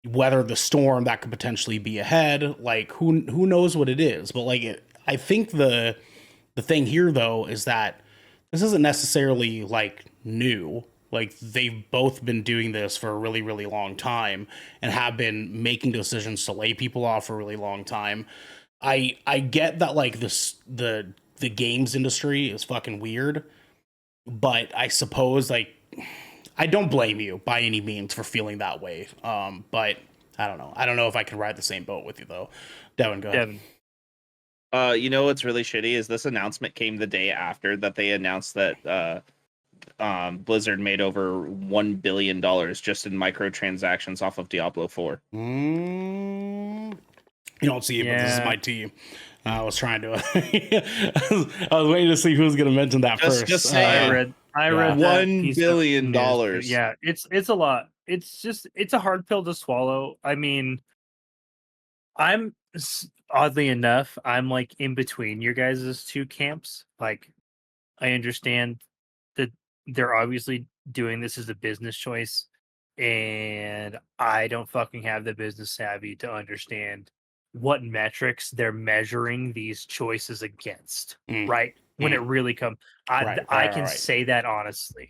Speaker 2: weather the storm that could potentially be ahead. Like who knows what it is, but I think the thing here though is that this isn't necessarily like new. Like they've both been doing this for a really, really long time and have been making decisions to lay people off for a really long time. I get that like the games industry is fucking weird, but I suppose like I don't blame you by any means for feeling that way. But I don't know. I don't know if I can ride the same boat with you though. Devin, go ahead.
Speaker 1: Devin.
Speaker 3: You know what's really shitty is this announcement came the day after that they announced that Blizzard made over $1 billion just in microtransactions off of Diablo 4.
Speaker 2: You don't see it, but this is
Speaker 1: Yeah.
Speaker 2: my team. I was trying to. I was waiting to see who was going to mention that
Speaker 3: Just-
Speaker 2: first.
Speaker 3: just say
Speaker 1: I
Speaker 3: it.
Speaker 1: read
Speaker 2: Yeah.
Speaker 1: that
Speaker 3: $1
Speaker 1: piece of
Speaker 3: billion.
Speaker 1: news. Yeah, it's a lot. It's a hard pill to swallow. I mean, oddly enough, I'm like in between your guys' two camps. Like, I understand that they're obviously doing this as a business choice, and I don't fucking have the business savvy to understand what metrics they're measuring these choices against.
Speaker 2: Mm.
Speaker 1: Right? When it really comes, I can
Speaker 2: right.
Speaker 1: say that honestly.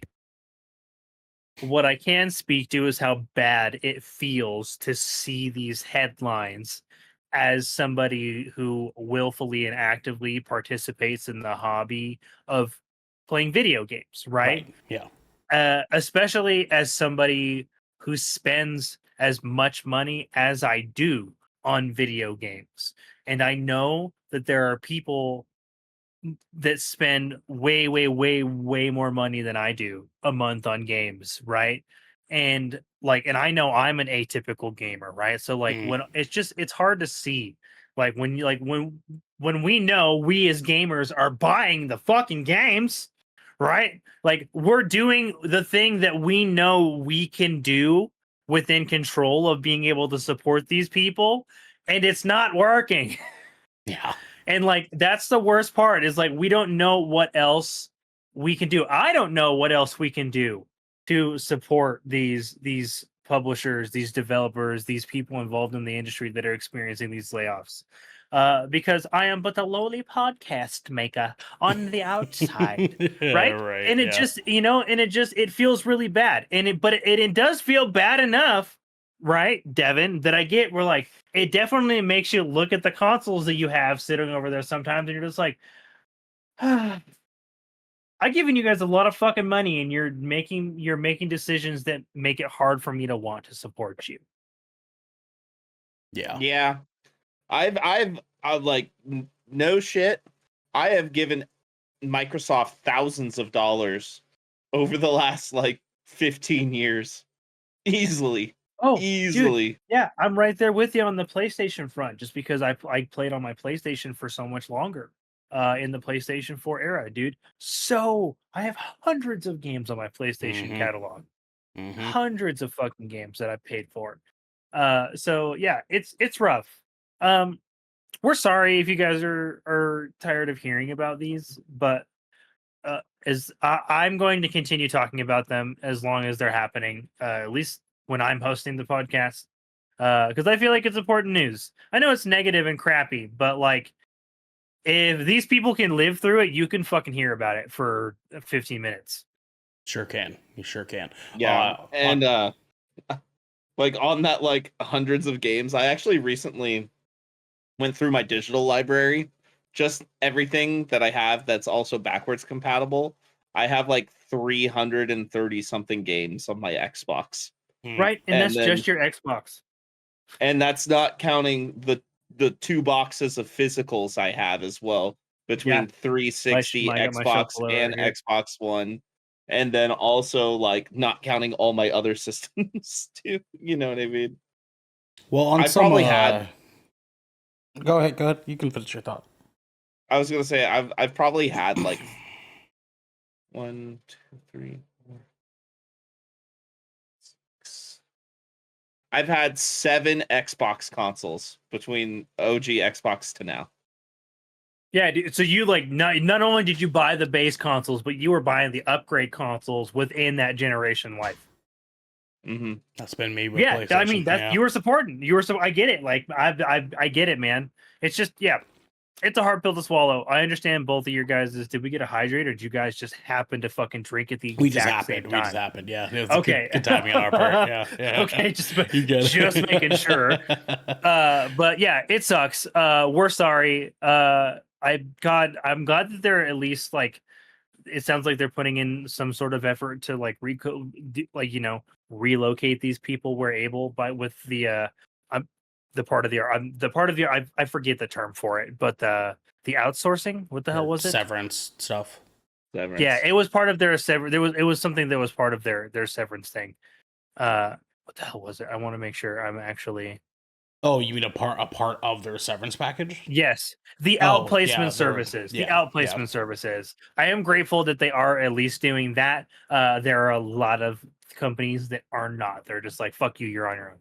Speaker 1: What I can speak to is how bad it feels to see these headlines as somebody who willfully and actively participates in the hobby of playing video games, right?
Speaker 2: Yeah.
Speaker 1: Especially as somebody who spends as much money as I do on video games. And I know that there are people that spend way, way, way, way more money than I do a month on games, right? And and I know I'm an atypical gamer, right? So when it's hard to see, like when you when we know we as gamers are buying the fucking games, right? Like we're doing the thing that we know we can do within control of being able to support these people, and it's not working.
Speaker 2: Yeah.
Speaker 1: And that's the worst part is we don't know what else we can do. I don't know what else we can do to support these publishers, these developers, these people involved in the industry that are experiencing these layoffs. Because I am but a lowly podcast maker on the outside, right?
Speaker 2: Right.
Speaker 1: And it just, it feels really bad. But it does feel bad enough, right, Devin, that we're like, it definitely makes you look at the consoles that you have sitting over there sometimes, and you're just like, I've given you guys a lot of fucking money, and you're making decisions that make it hard for me to want to support you.
Speaker 2: Yeah.
Speaker 3: I've like no shit. I have given Microsoft thousands of dollars over the last 15 years. Easily. Easily.
Speaker 1: Dude, yeah, I'm right there with you on the PlayStation front, just because I played on my PlayStation for so much longer in the PlayStation 4 era, dude. So I have hundreds of games on my PlayStation catalog. Hundreds of fucking games that I paid for. So yeah, it's rough. we're sorry if you guys are tired of hearing about these, but I'm going to continue talking about them as long as they're happening. At least when I'm hosting the podcast, because I feel like it's important news. I know it's negative and crappy, but like, if these people can live through it, you can fucking hear about it for 15 minutes.
Speaker 2: Sure can. You sure can.
Speaker 3: Yeah, and like on that, like hundreds of games, I actually recently went through my digital library, just everything that I have that's also backwards compatible. I have like 330 something games on my Xbox.
Speaker 1: Right, and that's just your Xbox.
Speaker 3: And that's not counting the 2 boxes of physicals I have as well, between 360, Xbox, and Xbox One. And then also like not counting all my other systems too. You know what I mean?
Speaker 2: Well, on
Speaker 3: I
Speaker 2: some,
Speaker 3: probably had.
Speaker 2: Go ahead. You can finish your thought.
Speaker 3: I was gonna say I've probably had like 1, 2, 3, 4, 6. I've had 7 Xbox consoles between OG Xbox to now.
Speaker 1: Yeah, so you like not only did you buy the base consoles, but you were buying the upgrade consoles within that generation life.
Speaker 3: Mm-hmm.
Speaker 2: That's been me with
Speaker 1: PlayStation. I mean, you were supporting. I get it. Like I get it, man. It's just it's a hard pill to swallow. I understand both of your guys. Did we get a hydrate, or did you guys just happen to fucking drink at the exact same time?
Speaker 2: We just happened. Yeah. It was
Speaker 1: okay.
Speaker 2: Good timing on our part. Yeah.
Speaker 1: Okay. Just making sure. But yeah, it sucks. We're sorry. I'm glad that they're at least like. It sounds like they're putting in some sort of effort to like relocate these people where able, but with the I forget the term for it, but the outsourcing. What the hell was it?
Speaker 2: Severance stuff.
Speaker 3: Severance.
Speaker 1: Yeah, it was part of their it was something that was part of their severance thing. What the hell was it? I want to make sure I'm actually.
Speaker 2: Oh, you mean a part of their severance package?
Speaker 1: Yes, the outplacement services. The outplacement services. I am grateful that they are at least doing that. There are a lot of companies that are not. They're just like, fuck you, you're on your own.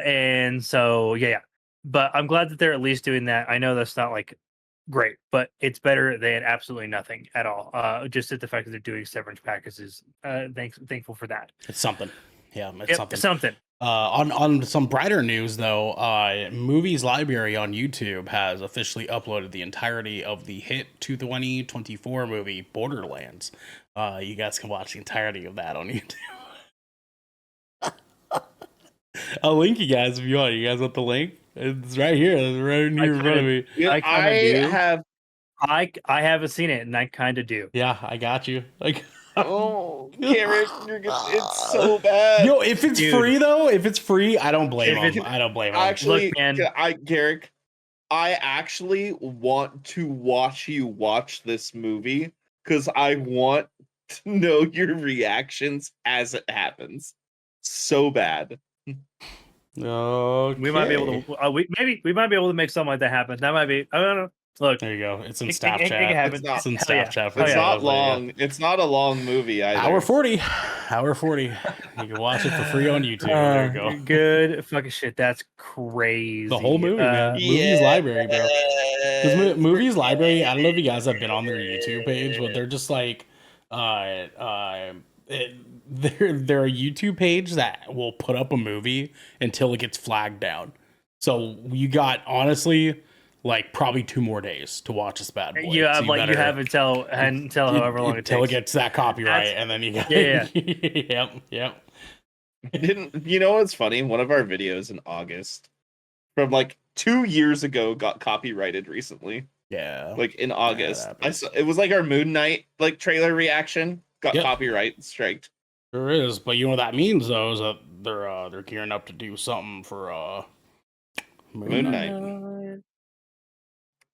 Speaker 1: And so yeah. But I'm glad that they're at least doing that. I know that's not like great, but it's better than absolutely nothing at all. Just at the fact that they're doing severance packages. Thankful for that.
Speaker 2: It's something. Yeah, it's something.
Speaker 1: Something.
Speaker 2: On some brighter news, though, Movies Library on YouTube has officially uploaded the entirety of the hit 2024 movie Borderlands. You guys can watch the entirety of that on YouTube. I'll link you guys if you want. You guys want the link? It's right here. It's right in here in front of me.
Speaker 3: Yeah,
Speaker 1: I haven't seen it, and I kind of do.
Speaker 2: Yeah, I got you.
Speaker 3: Oh, Garrett, it's so bad.
Speaker 2: Yo, if it's free though, I don't blame him. I don't blame him.
Speaker 3: Actually,
Speaker 1: look, man,
Speaker 3: Garrett, I actually want to watch you watch this movie because I want to know your reactions as it happens. So bad.
Speaker 2: Okay.
Speaker 1: We might be able to. We might be able to make something like that happen. That might be. I don't know. Look,
Speaker 2: there you go. It's in staff chat. It's in staff chat.
Speaker 3: It's not long. It's not a long movie either.
Speaker 2: Hour 40. You can watch it for free on YouTube. There you go.
Speaker 1: Good fucking shit. That's crazy.
Speaker 2: The whole movie, man. Movies Library, bro. Because Movies Library, I don't know if you guys have been on their YouTube page, but they're just like, they're a YouTube page that will put up a movie until it gets flagged down. So you got, honestly, like probably 2 more days to watch this bad boy.
Speaker 1: You have until however long it takes.
Speaker 2: Until it gets that copyright, and then you got Yep.
Speaker 3: You know what's funny? One of our videos in August from like 2 years ago got copyrighted recently.
Speaker 2: Yeah.
Speaker 3: Like in August. It was like our Moon Knight like trailer reaction got copyright striked.
Speaker 2: There is, but you know what that means though is that they're gearing up to do something for
Speaker 3: Moon Knight.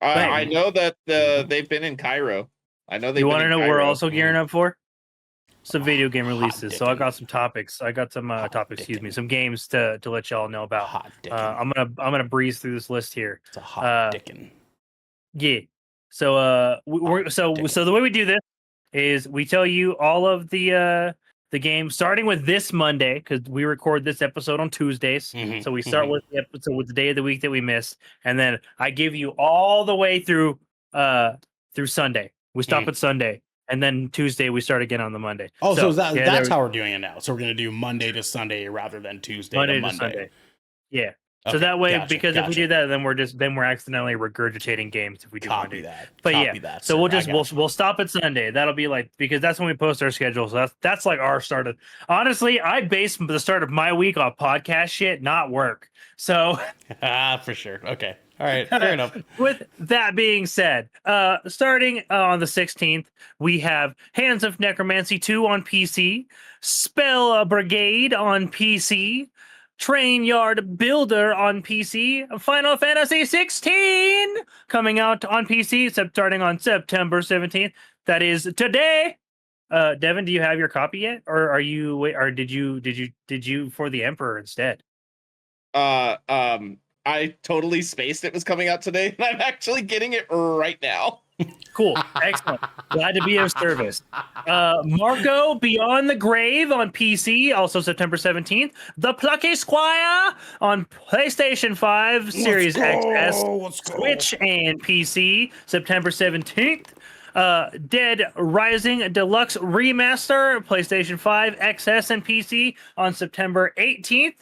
Speaker 3: I know that they've been in Cairo. I know they.
Speaker 1: You want to know what we're also gearing up for? Some video game releases. So I got some topics. Some games to let y'all know about. I'm gonna breeze through this list here.
Speaker 2: It's a hot dickin'.
Speaker 1: Yeah. So so the way we do this is we tell you all of the the game starting with this Monday, because we record this episode on Tuesdays.
Speaker 2: Mhm,
Speaker 1: So we start with the episode with the day of the week that we missed, and then I give you all the way through Sunday. We stop at Sunday, and then Tuesday we start again on the Monday.
Speaker 2: Oh, so that's how we're doing it now. So we're gonna do Monday to Sunday rather than Tuesday to Monday.
Speaker 1: Sunday. Yeah. So
Speaker 2: Okay,
Speaker 1: that way,
Speaker 2: gotcha,
Speaker 1: because if we
Speaker 2: gotcha.
Speaker 1: do that, then we're accidentally regurgitating games if we do
Speaker 2: Copy
Speaker 1: Monday.
Speaker 2: that.
Speaker 1: But
Speaker 2: Copy
Speaker 1: yeah,
Speaker 2: that,
Speaker 1: so
Speaker 2: sir.
Speaker 1: we'll stop at Sunday. That'll be like, because that's when we post our schedule. So that's like our start of. Honestly, I base the start of my week on podcast shit, not work. So
Speaker 2: for sure. Okay. All right. Fair enough.
Speaker 1: with that being said, starting on the 16th, we have Hands of Necromancy 2 on PC, Spell Brigade on PC, Train Yard Builder on PC, Final Fantasy 16 coming out on PC, starting on September 17th. That is today. Devin, do you have your copy yet, or are you wait? Or did you for the Emperor instead?
Speaker 3: I totally spaced it was coming out today, and I'm actually getting it right now.
Speaker 1: Cool. Excellent. Glad to be of service. Marco Beyond the Grave on PC, also September 17th. The Plucky Squire on PlayStation 5, Series XS, Switch, and PC, September 17th. Dead Rising Deluxe Remaster, PlayStation 5, XS, and PC on September 18th.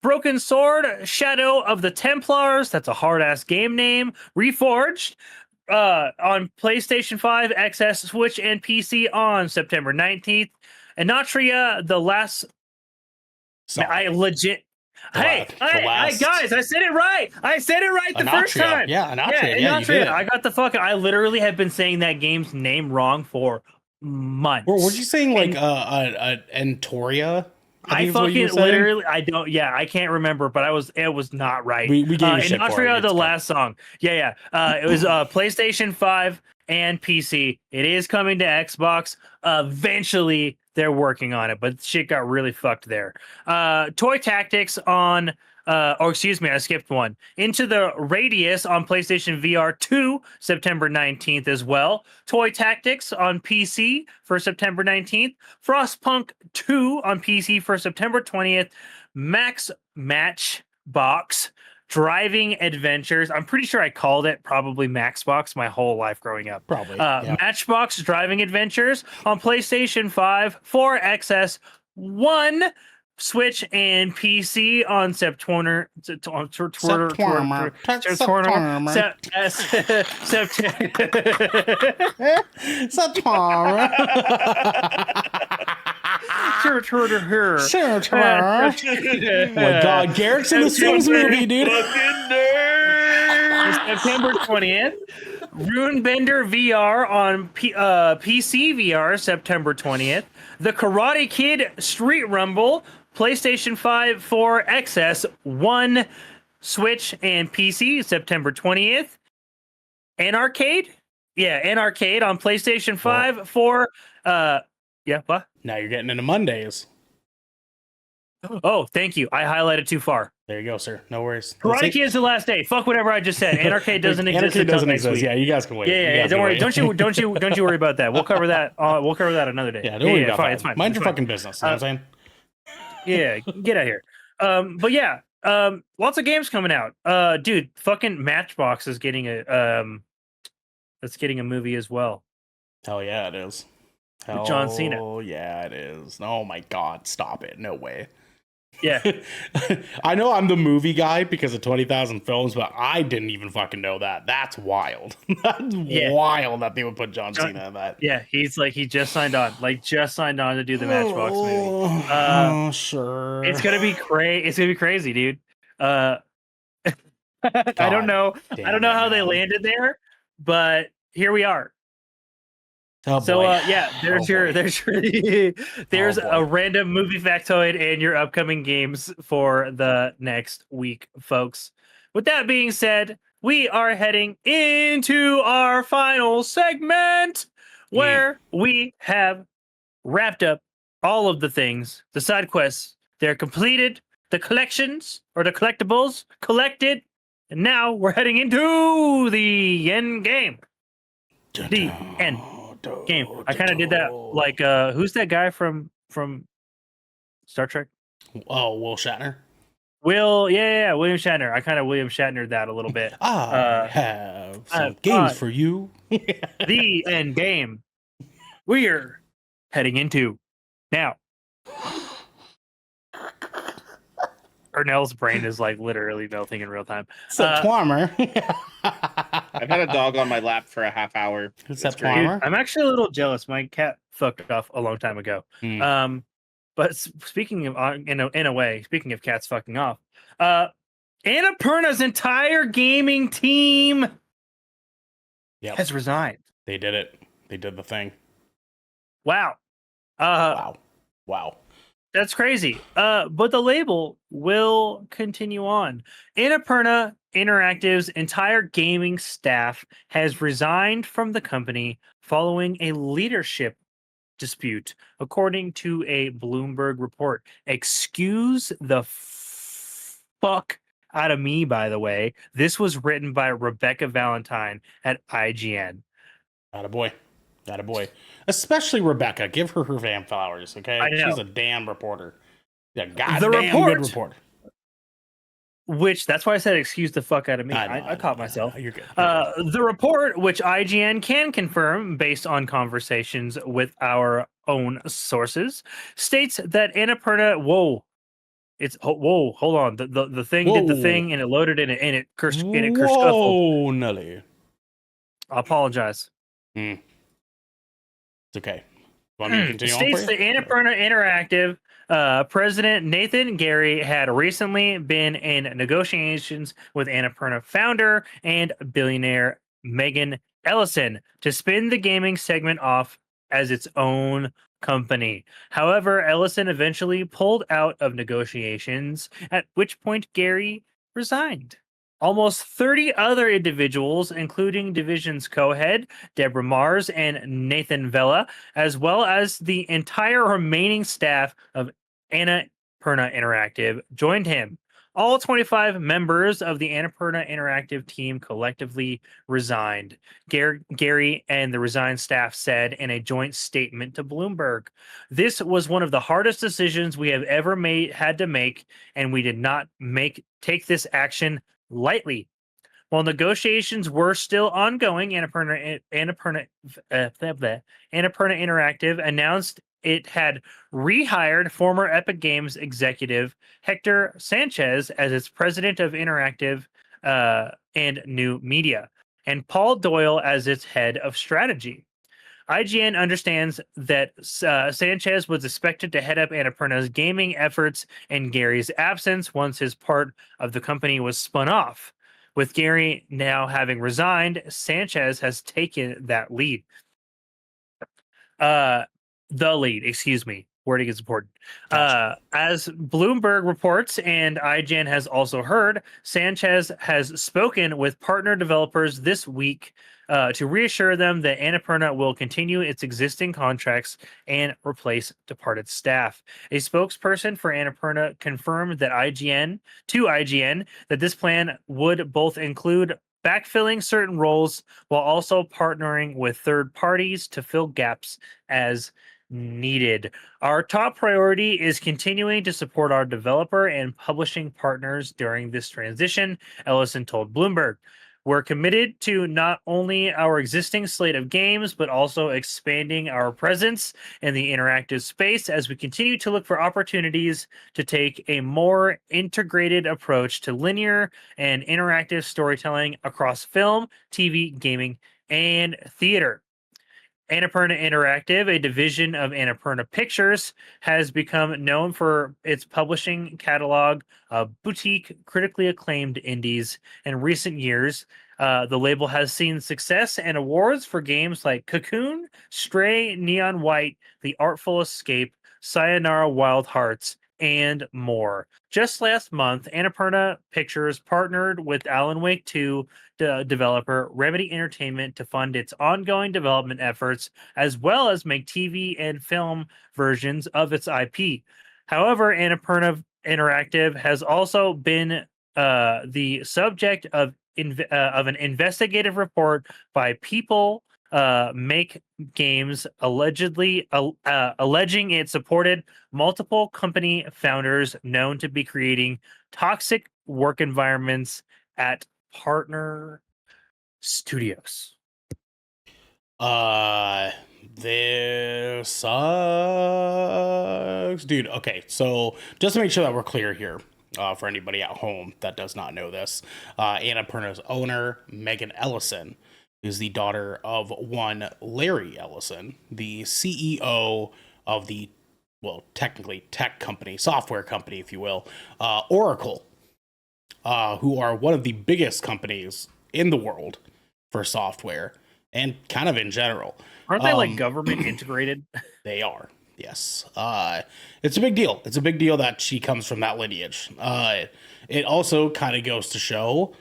Speaker 1: Broken Sword, Shadow of the Templars, that's a hard-ass game name, Reforged, on PlayStation 5, XS, Switch, and PC on September 19th. Anatria, the last...
Speaker 2: Sorry.
Speaker 1: I legit... Hey, guys, I said it right. I said it right the first time.
Speaker 2: Yeah, Anatria. Yeah, you
Speaker 1: Anatria.
Speaker 2: did.
Speaker 1: I got the fucking... I literally have been saying that game's name wrong for months.
Speaker 2: Or were you saying like Antoria?
Speaker 1: I fucking literally, I don't, yeah, I can't remember, but it was not right.
Speaker 2: We gave you shit for it.
Speaker 1: Anatria, the
Speaker 2: It's
Speaker 1: last song. Yeah. It was PlayStation 5 and PC. It is coming to Xbox. Eventually, they're working on it, but shit got really fucked there. Toy Tactics on, excuse me, I skipped one. Into the Radius on PlayStation VR 2, September 19th as well. Toy Tactics on PC for September 19th. Frostpunk 2 on PC for September 20th. Max Matchbox Driving Adventures. I'm pretty sure I called it probably Maxbox my whole life growing up.
Speaker 2: Probably. Yeah.
Speaker 1: Matchbox Driving Adventures on PlayStation 5, 4 XS, 1 Switch, and PC on September.
Speaker 2: Oh my god, Garrett's in the Sims movie, dude.
Speaker 1: September 20th. Runebender VR on PC VR, September 20th. The Karate Kid Street Rumble, PlayStation 5, 4 XS, 1 Switch, and PC, September 20th. Anarcade? Yeah, Anarcade on PlayStation 5, 4... yeah, what?
Speaker 2: Now you're getting into Mondays.
Speaker 1: Oh, thank you. I highlighted too far.
Speaker 2: There you go, sir. No worries.
Speaker 1: Karate Kid is the last day. Fuck whatever I just said. Anarcade doesn't exist.
Speaker 2: Anarcade doesn't
Speaker 1: next
Speaker 2: exist.
Speaker 1: week.
Speaker 2: Yeah, you guys can wait.
Speaker 1: Yeah. Don't worry. Don't you worry about that. We'll cover that. We'll cover that another day.
Speaker 2: Yeah, don't worry about
Speaker 1: fine,
Speaker 2: that.
Speaker 1: It's fine.
Speaker 2: Mind
Speaker 1: it's
Speaker 2: your
Speaker 1: fine.
Speaker 2: fucking business. You know what I'm saying?
Speaker 1: Yeah, get out of here. But yeah, lots of games coming out. Dude, fucking Matchbox is getting that's getting a movie as well.
Speaker 2: Hell yeah, it is.
Speaker 1: With John Cena.
Speaker 2: Oh yeah, it is. Oh my god, stop it. No way.
Speaker 1: Yeah.
Speaker 2: I know I'm the movie guy because of 20,000 films, but I didn't even fucking know that. That's wild. That's wild that they would put John Cena in that.
Speaker 1: Yeah, he just signed on. To do the Matchbox movie.
Speaker 2: Oh, sure.
Speaker 1: It's gonna be crazy, dude. I don't know. I don't know how they landed there, but here we are.
Speaker 2: Oh,
Speaker 1: so
Speaker 2: boy.
Speaker 1: there's a random movie factoid and your upcoming games for the next week, folks. With that being said, we are heading into our final segment where we have wrapped up all of the things, the side quests, they're completed, the collections or the collectibles collected, and now we're heading into the end game. The end game. I kind of did that like who's that guy from Star Trek.
Speaker 2: Oh, Will Shatner.
Speaker 1: William Shatner. I kind of William Shatnered that a little bit.
Speaker 2: I have some games for you.
Speaker 1: The end game we're heading into now. Ernell's brain is like literally melting in real time.
Speaker 2: Septwarmer.
Speaker 3: I've had a dog on my lap for a half hour.
Speaker 2: Septwarmer.
Speaker 1: I'm actually a little jealous. My cat fucked off a long time ago. But speaking of in a way, speaking of cats fucking off, Annapurna's entire gaming team has resigned.
Speaker 2: They did it. They did the thing.
Speaker 1: Wow.
Speaker 2: Wow.
Speaker 1: That's crazy. But the label will continue on. Annapurna Interactive's entire gaming staff has resigned from the company following a leadership dispute, according to a Bloomberg report. Excuse the fuck out of me, by the way. This was written by Rebecca Valentine at IGN.
Speaker 2: Attaboy. Especially Rebecca. Give her damn flowers, okay? She's a damn reporter. Yeah, goddamn good reporter.
Speaker 1: Which, that's why I said excuse the fuck out of me. I caught myself.
Speaker 2: You're good.
Speaker 1: The report, which IGN can confirm based on conversations with our own sources, states that Annapurna... Hold on. The thing did the thing, and it loaded in it, and it cursed.
Speaker 2: Whoa, Nelly.
Speaker 1: I apologize.
Speaker 2: It's okay. Want me to continue
Speaker 1: States that Annapurna Interactive President Nathan Gary had recently been in negotiations with Annapurna founder and billionaire Megan Ellison to spin the gaming segment off as its own company. However, Ellison eventually pulled out of negotiations, at which point Gary resigned. Almost 30 other individuals, including division's co-head, Deborah Mars and Nathan Vella, as well as the entire remaining staff of Annapurna Interactive, joined him. All 25 members of the Annapurna Interactive team collectively resigned, Gary and the resigned staff said in a joint statement to Bloomberg. This was one of the hardest decisions we have ever had to make, and we did not take this action lightly. While negotiations were still ongoing, Annapurna Interactive announced it had rehired former Epic Games executive Hector Sanchez as its president of Interactive and New Media, and Paul Doyle as its head of strategy. IGN understands that Sanchez was expected to head up Annapurna's gaming efforts in Gary's absence once his part of the company was spun off. With Gary now having resigned, Sanchez has taken that lead. The lead, excuse me. Wording is important.
Speaker 2: Gotcha.
Speaker 1: As Bloomberg reports, and IGN has also heard, Sanchez has spoken with partner developers this week to reassure them that Annapurna will continue its existing contracts and replace departed staff. A spokesperson for Annapurna confirmed that IGN that this plan would both include backfilling certain roles while also partnering with third parties to fill gaps as needed. Our top priority is continuing to support our developer and publishing partners during this transition, Ellison told Bloomberg. We're committed to not only our existing slate of games, but also expanding our presence in the interactive space as we continue to look for opportunities to take a more integrated approach to linear and interactive storytelling across film, TV, gaming, and theater. Annapurna Interactive, a division of Annapurna Pictures, has become known for its publishing catalog of boutique, critically acclaimed indies. In recent years, the label has seen success and awards for games like Cocoon, Stray, Neon White, The Artful Escape, Sayonara Wild Hearts, and more. Just last month, Annapurna Pictures partnered with Alan Wake 2 developer Remedy Entertainment to fund its ongoing development efforts, as well as make TV and film versions of its IP. However, Annapurna Interactive has also been the subject of an investigative report by People make games alleging it supported multiple company founders known to be creating toxic work environments at partner studios.
Speaker 2: This sucks, dude. Okay, so just to make sure that we're clear here, for anybody at home that does not know this, Annapurna's owner, Megan Ellison, is the daughter of one Larry Ellison, the CEO of the, well, technically tech company, software company, if you will, Oracle, who are one of the biggest companies in the world for software and kind of in general.
Speaker 1: Aren't they like government integrated?
Speaker 2: They are, yes. It's a big deal. It's a big deal that she comes from that lineage. It also kind of goes to show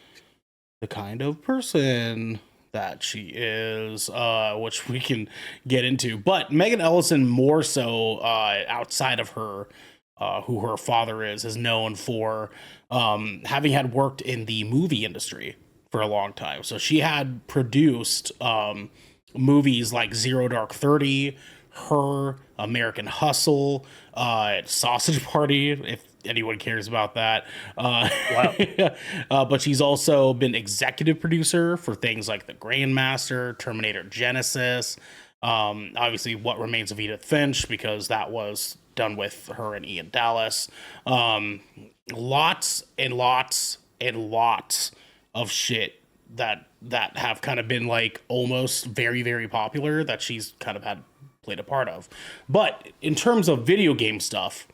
Speaker 2: the kind of person that she is, which we can get into. But Megan Ellison, more so outside of her, who her father is known for having had worked in the movie industry for a long time. So she had produced movies like Zero Dark 30, Her, American Hustle, Sausage Party, if anyone cares about that.
Speaker 1: Wow.
Speaker 2: But she's also been executive producer for things like The Grandmaster, Terminator Genesis, obviously What Remains of Edith Finch, because that was done with her and Ian Dallas. Lots and lots and lots of shit that have kind of been like almost very, very popular that she's kind of had played a part of. But in terms of video game stuff,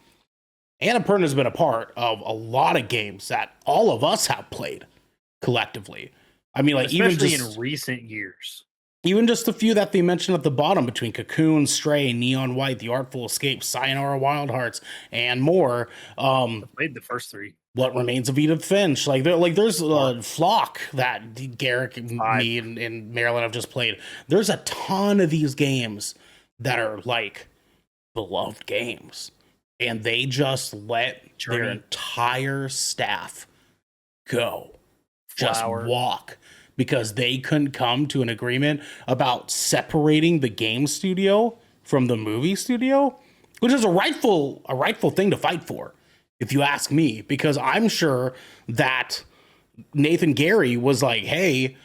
Speaker 2: Annapurna has been a part of a lot of games that all of us have played collectively. I mean, like
Speaker 1: especially
Speaker 2: even just
Speaker 1: in recent years.
Speaker 2: even just a few that they mentioned at the bottom between Cocoon, Stray, Neon White, The Artful Escape, Sayonara Wild Hearts, and more.
Speaker 1: I played the first three.
Speaker 2: What Remains of Edith Finch? There's a Flock that Garrick, me, and Marilyn have just played. There's a ton of these games that are like beloved games, and they just let their entire staff go, just walk, because they couldn't come to an agreement about separating the game studio from the movie studio, which is a rightful thing to fight for, if you ask me, because I'm sure that Nathan Gary was like, hey,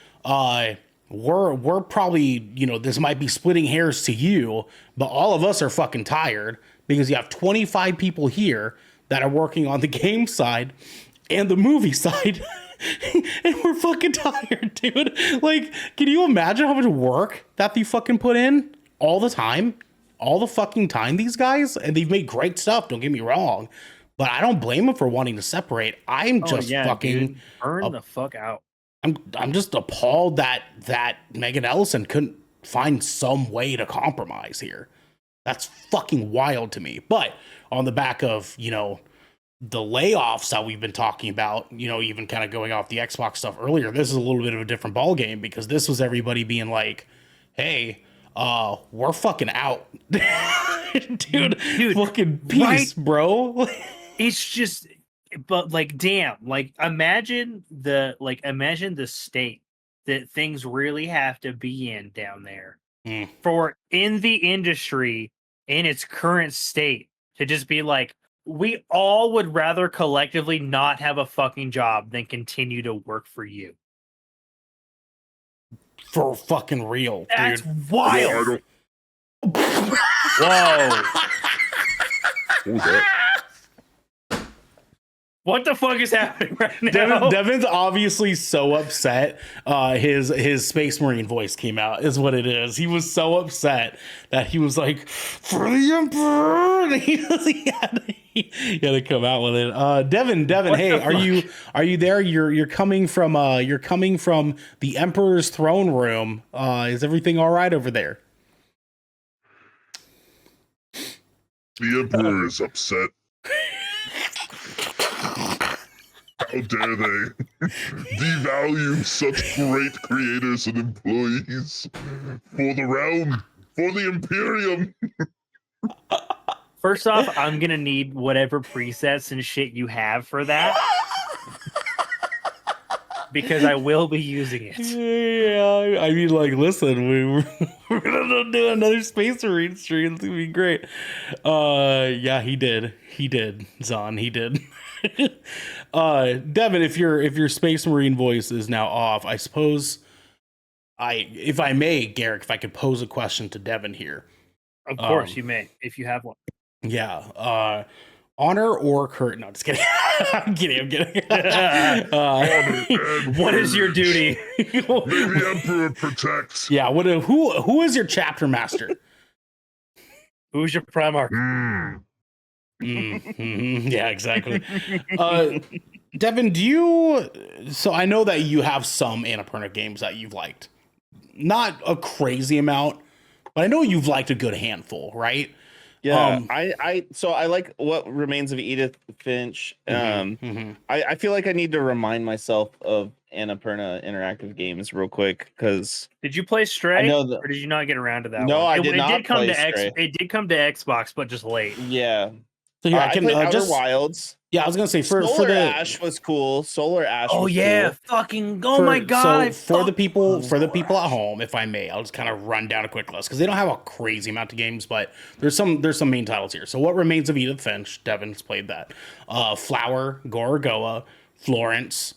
Speaker 2: we're probably, this might be splitting hairs to you, but all of us are fucking tired because you have 25 people here that are working on the game side and the movie side. And we're fucking tired, dude. Like, can you imagine how much work that they fucking put in all the time? All the fucking time, these guys? And they've made great stuff, don't get me wrong. But I don't blame them for wanting to separate. I'm just fucking...
Speaker 1: Dude, burn the fuck out.
Speaker 2: I'm just appalled that Megan Ellison couldn't find some way to compromise here. That's fucking wild to me. But on the back of, the layoffs that we've been talking about, even kind of going off the Xbox stuff earlier, this is a little bit of a different ball game, because this was everybody being like, hey, we're fucking out. dude, fucking peace, right? Bro.
Speaker 1: It's just, but like, damn, like imagine the state that things really have to be in down there for in the industry in its current state to just be like, we all would rather collectively not have a fucking job than continue to work for you.
Speaker 2: For fucking real,
Speaker 1: That's
Speaker 2: dude.
Speaker 1: wild.
Speaker 2: Whoa.
Speaker 1: What the fuck is happening right now?
Speaker 2: Devin's obviously so upset. His Space Marine voice came out, is what it is. He was so upset that he was like, "For the Emperor!" He had to come out with it. Devin, hey, are you there? You're coming from the Emperor's throne room. Is everything all right over there?
Speaker 4: The Emperor is upset. How dare they devalue such great creators and employees for the realm, for the Imperium?
Speaker 1: First off, I'm gonna need whatever presets and shit you have for that. because I will be using it.
Speaker 2: Yeah, I mean, like, listen, we're gonna do another Space Marine stream. It's gonna be great. Yeah, he did, Zon, he did. Devin, if your Space Marine voice is now off, I suppose if I may, Garrick, if I could pose a question to Devin here.
Speaker 1: Of course, you may, if you have one.
Speaker 2: Yeah. Honor or Kurt? No, just kidding. I'm kidding.
Speaker 1: What is your duty?
Speaker 4: May the Emperor protect.
Speaker 2: Yeah. Who is your chapter master?
Speaker 1: Who's your Primarch?
Speaker 2: Yeah, exactly. Devin, so I know that you have some Annapurna games that you've liked. Not a crazy amount, but I know you've liked a good handful, right?
Speaker 3: Yeah, I like What Remains of Edith Finch. I feel like I need to remind myself of Annapurna interactive games real quick because
Speaker 1: did you play Stray?
Speaker 3: I know
Speaker 1: or did you not get around to that?
Speaker 3: No,
Speaker 1: one?
Speaker 3: I did not play Stray.
Speaker 1: It did come to Xbox, but just late.
Speaker 3: Yeah.
Speaker 2: So here I can
Speaker 3: played Outer
Speaker 2: just
Speaker 3: Wilds.
Speaker 2: Yeah, I was gonna say for the
Speaker 3: Ash was cool. Solar Ash.
Speaker 1: Oh
Speaker 3: was
Speaker 1: yeah,
Speaker 3: cool.
Speaker 1: fucking! Oh my god!
Speaker 2: So for the people at home, if I may, I'll just kind of run down a quick list because they don't have a crazy amount of games, but there's some main titles here. So What Remains of Edith Finch, Devin's played that. Flower, Gorogoa, Florence,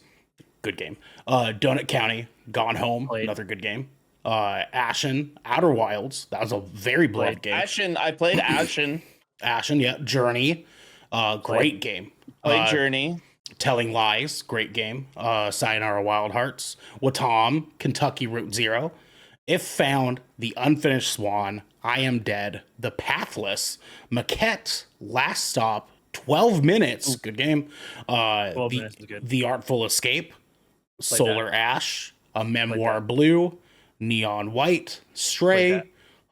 Speaker 2: good game. Donut County, Gone Home, another good game. Ashen, Outer Wilds, that was a very beloved game.
Speaker 3: Ashen, I played Ashen.
Speaker 2: Ashen, yeah. Journey, great game.
Speaker 3: Played Journey.
Speaker 2: Telling Lies, great game. Sayonara Wild Hearts. Watam, Kentucky Route Zero. If Found, The Unfinished Swan, I Am Dead, The Pathless, Maquette, Last Stop, 12 Minutes, good game.
Speaker 1: 12 Minutes is good.
Speaker 2: The Artful Escape, Solar Ash, A Memoir Blue, Neon White, Stray,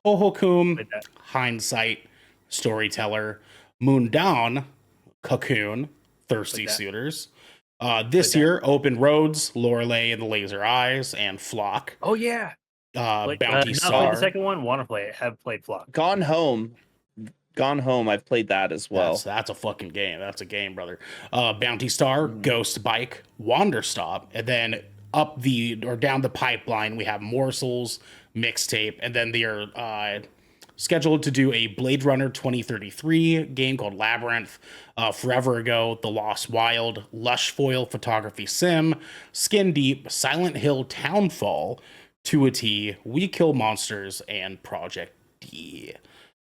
Speaker 2: Hohokum, Hindsight, Storyteller, Moon Down, Cocoon, Thirsty Suitors. This year, Open Roads, Lorelei and the Laser Eyes, and Flock.
Speaker 1: Oh yeah.
Speaker 2: Bounty
Speaker 1: not
Speaker 2: Star.
Speaker 1: played the second one. Want to play it? Have played Flock.
Speaker 3: Gone Home. I've played that as well.
Speaker 2: That's a fucking game. That's a game, brother. Bounty Star, Ghost Bike, Wander Stop, and then down the pipeline we have Morsels, Mixtape, and then they're scheduled to do a Blade Runner 2033 game called Labyrinth, Forever Ago, The Lost Wild, Lush Foil Photography Sim, Skin Deep, Silent Hill Townfall, To a T, We Kill Monsters, and Project D.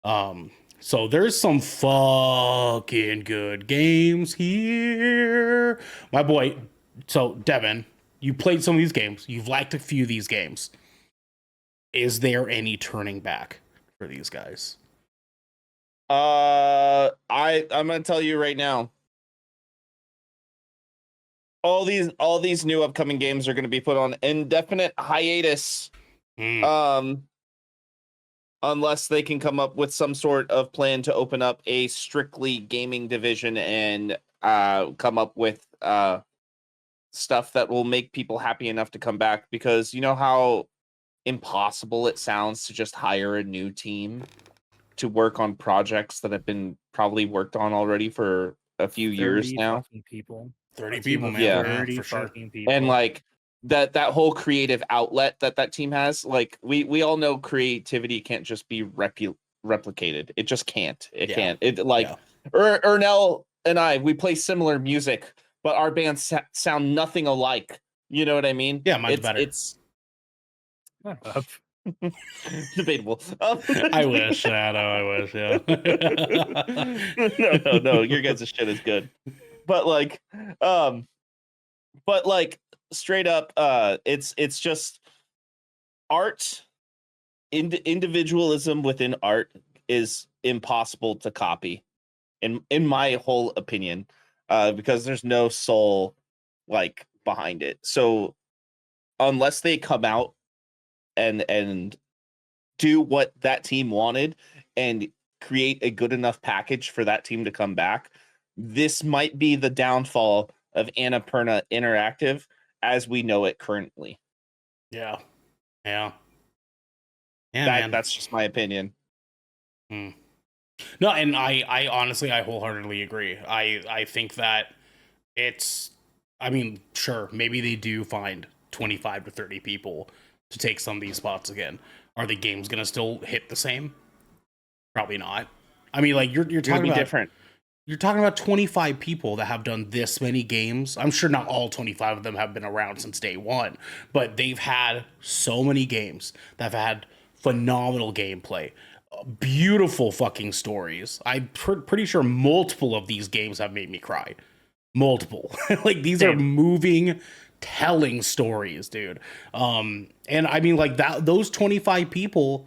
Speaker 2: So there's some fucking good games here. My boy, so Devin, you played some of these games. You've liked a few of these games. Is there any turning back for these guys?
Speaker 3: I'm gonna tell you right now. All these new upcoming games are gonna be put on indefinite hiatus. Unless they can come up with some sort of plan to open up a strictly gaming division and come up with stuff that will make people happy enough to come back, because you know how impossible it sounds to just hire a new team to work on projects that have been probably worked on already for a few years now.
Speaker 2: 30 people, man.
Speaker 3: Yeah,
Speaker 1: 30
Speaker 2: for sure.
Speaker 1: fucking people.
Speaker 3: And like that whole creative outlet that team has, like we all know creativity can't just be replicated. It just can't. It can't. Ernell and I, we play similar music, but our bands sound nothing alike. You know what I mean?
Speaker 2: Yeah, mine's better.
Speaker 3: It's debatable.
Speaker 2: I wish. I wish. Yeah.
Speaker 3: No. Your guys' shit is good, but straight up, it's just art. Individualism within art is impossible to copy, in my whole opinion, because there's no soul like behind it. So unless they come out and do what that team wanted and create a good enough package for that team to come back, this might be the downfall of Annapurna Interactive as we know it currently.
Speaker 2: Yeah.
Speaker 3: That's just my opinion.
Speaker 2: No, and I honestly, I wholeheartedly agree. I think that it's I mean, sure, maybe they do find 25 to 30 people to take some of these spots again. Are the games gonna still hit the same? Probably not. I mean, like you're
Speaker 3: It'll
Speaker 2: talking
Speaker 3: be
Speaker 2: about
Speaker 3: different.
Speaker 2: you're talking about 25 people that have done this many games. I'm sure not all 25 of them have been around since day one, but they've had so many games that have had phenomenal gameplay, beautiful fucking stories. I'm pretty sure multiple of these games have made me cry. Multiple. Like these are
Speaker 1: Same.
Speaker 2: moving, telling stories, dude. And I mean, like that, those 25 people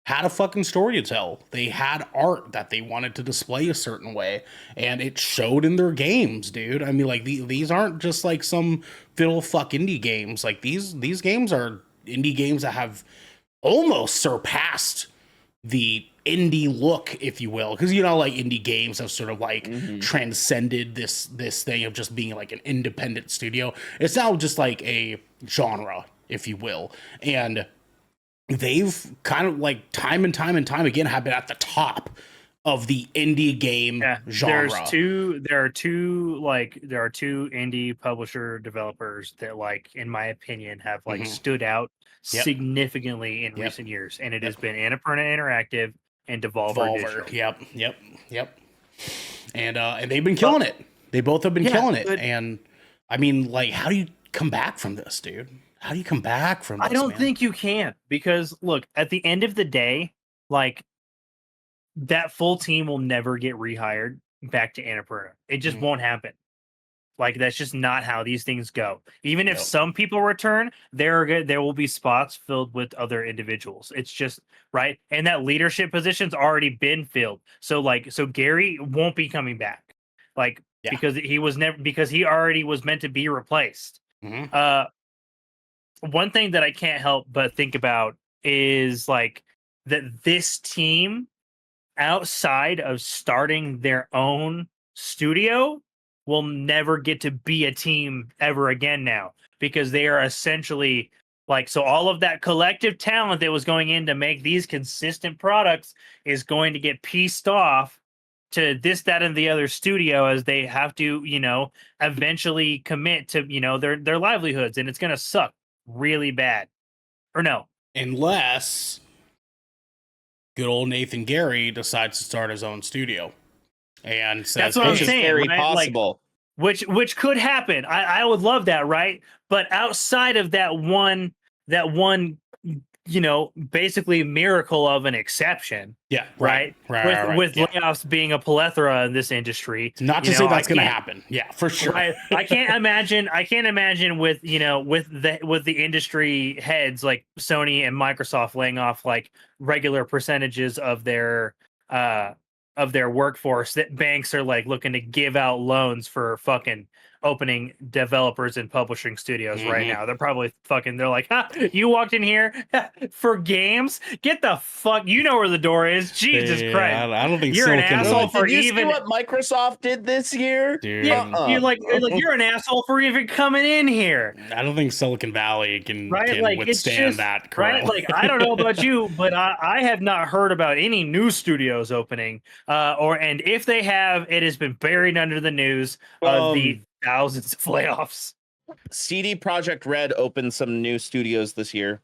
Speaker 2: had a fucking story to tell. They had art that they wanted to display a certain way, and it showed in their games, dude. I mean, like these aren't just like some fiddle fuck indie games. Like these games are indie games that have almost surpassed the indie look, if you will, because you know, like indie games have sort of like transcended this thing of just being like an independent studio. It's now just like a genre, if you will, and they've kind of like time and time and time again have been at the top of the indie game genre.
Speaker 1: There are two indie publisher developers that, like, in my opinion, have like stood out significantly in recent years, and it has been Annapurna Interactive and Devolver Digital.
Speaker 2: Yep. And they've been killing it. They both have been killing it. And I mean, like, how do you come back from this, dude? How do you come back from this?
Speaker 1: I don't think you can, because look, at the end of the day, like, that full team will never get rehired back to Annapurna. It just won't happen. Like, that's just not how these things go. Even if some people return, there will be spots filled with other individuals. It's just right, and that leadership position's already been filled. So Gary won't be coming back, like, because he already was meant to be replaced. One thing that I can't help but think about is like that this team, outside of starting their own studio, will never get to be a team ever again now, because they are essentially like, so all of that collective talent that was going in to make these consistent products is going to get pieced off to this, that, and the other studio, as they have to, eventually commit to, their livelihoods, and it's going to suck really bad. Or no,
Speaker 2: unless good old Nathan Gary decides to start his own studio and says,
Speaker 1: that's what I'm saying.
Speaker 3: Very
Speaker 1: right?
Speaker 3: possible.
Speaker 1: Like, which could happen. I would love that, right? But outside of that one, basically miracle of an exception.
Speaker 2: Yeah,
Speaker 1: right. With layoffs being a plethora in this industry.
Speaker 2: Not to say that's going to happen. Yeah, for sure.
Speaker 1: I can't imagine with the industry heads like Sony and Microsoft laying off like regular percentages of their workforce, that banks are like looking to give out loans for fucking opening developers and publishing studios right now. They're probably they're like, you walked in here for games? Get the fuck, you know where the door is. Jesus Christ.
Speaker 2: I don't think
Speaker 1: you're an asshole for
Speaker 3: did you
Speaker 1: even
Speaker 3: see what Microsoft did this year?
Speaker 2: Dude.
Speaker 1: Yeah, you're an asshole for even coming in here.
Speaker 2: I don't think Silicon Valley can
Speaker 1: like,
Speaker 2: withstand that currently.
Speaker 1: Right? Like, I don't know about you, but I have not heard about any new studios opening. And if they have, it has been buried under the news of the thousands of layoffs.
Speaker 3: CD Projekt Red opened some new studios this year,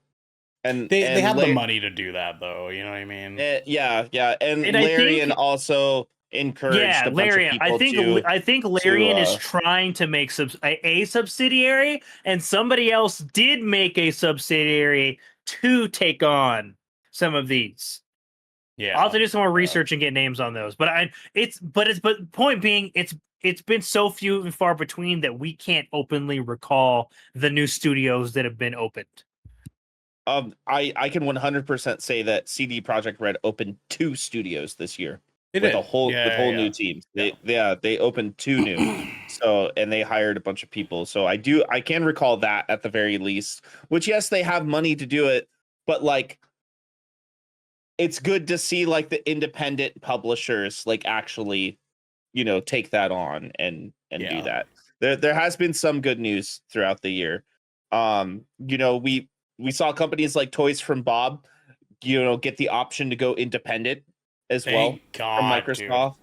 Speaker 3: and
Speaker 2: they have the money to do that, though. You know what I mean?
Speaker 3: And Larian also encouraged a bunch of people
Speaker 1: I think Larian is trying to make a subsidiary, and somebody else did make a subsidiary to take on some of these.
Speaker 2: Yeah,
Speaker 1: I'll have to do some more research and get names on those. But point being, it's been so few and far between that we can't openly recall the new studios that have been opened.
Speaker 3: I can 100% say that CD Projekt Red opened 2 studios this year with whole new teams. They opened 2 new. So, and they hired a bunch of people. So I can recall that at the very least. Which, yes, they have money to do it, but like, it's good to see like the independent publishers like actually, take that on and do that. There has been some good news throughout the year. We saw companies like Toys from Bob, get the option to go independent as well from Microsoft.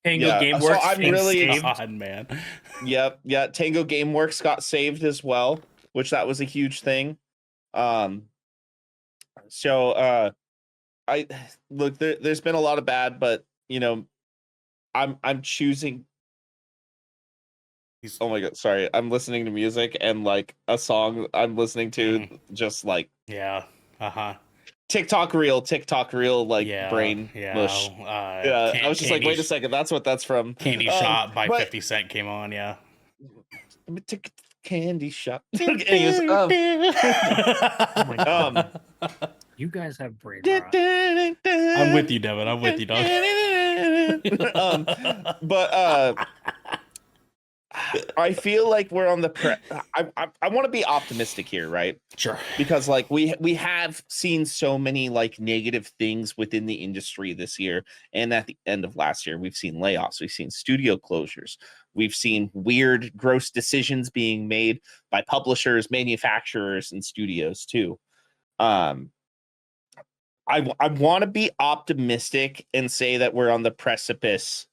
Speaker 1: Tango
Speaker 3: Yeah, so
Speaker 1: GameWorks
Speaker 3: I'm
Speaker 1: being
Speaker 3: really-
Speaker 1: saved.
Speaker 2: God, man.
Speaker 3: Yep, yeah. Tango GameWorks got saved as well, which that was a huge thing. So I look there's been a lot of bad, but I'm choosing. Oh my god, sorry. I'm listening to music and like a song I'm listening to just like
Speaker 2: Yeah.
Speaker 3: TikTok reel like
Speaker 2: Yeah.
Speaker 3: brain
Speaker 2: Yeah.
Speaker 3: mush. Yeah, I was just like,
Speaker 2: Candy
Speaker 3: wait a second, that's what that's from.
Speaker 2: Candy Shop by
Speaker 3: but
Speaker 2: 50 Cent came on, yeah.
Speaker 3: Candy Shop. Anyways,
Speaker 1: Oh my God.
Speaker 3: um,
Speaker 1: You guys have brain rot.
Speaker 2: I'm with you, Devin. I'm with you, dog.
Speaker 3: But I feel like we're on the I want to be optimistic here, right?
Speaker 2: Sure.
Speaker 3: Because like we have seen so many like negative things within the industry this year, and at the end of last year we've seen layoffs, we've seen studio closures, we've seen weird gross decisions being made by publishers, manufacturers, and studios too. I want to be optimistic and say that we're on the precipice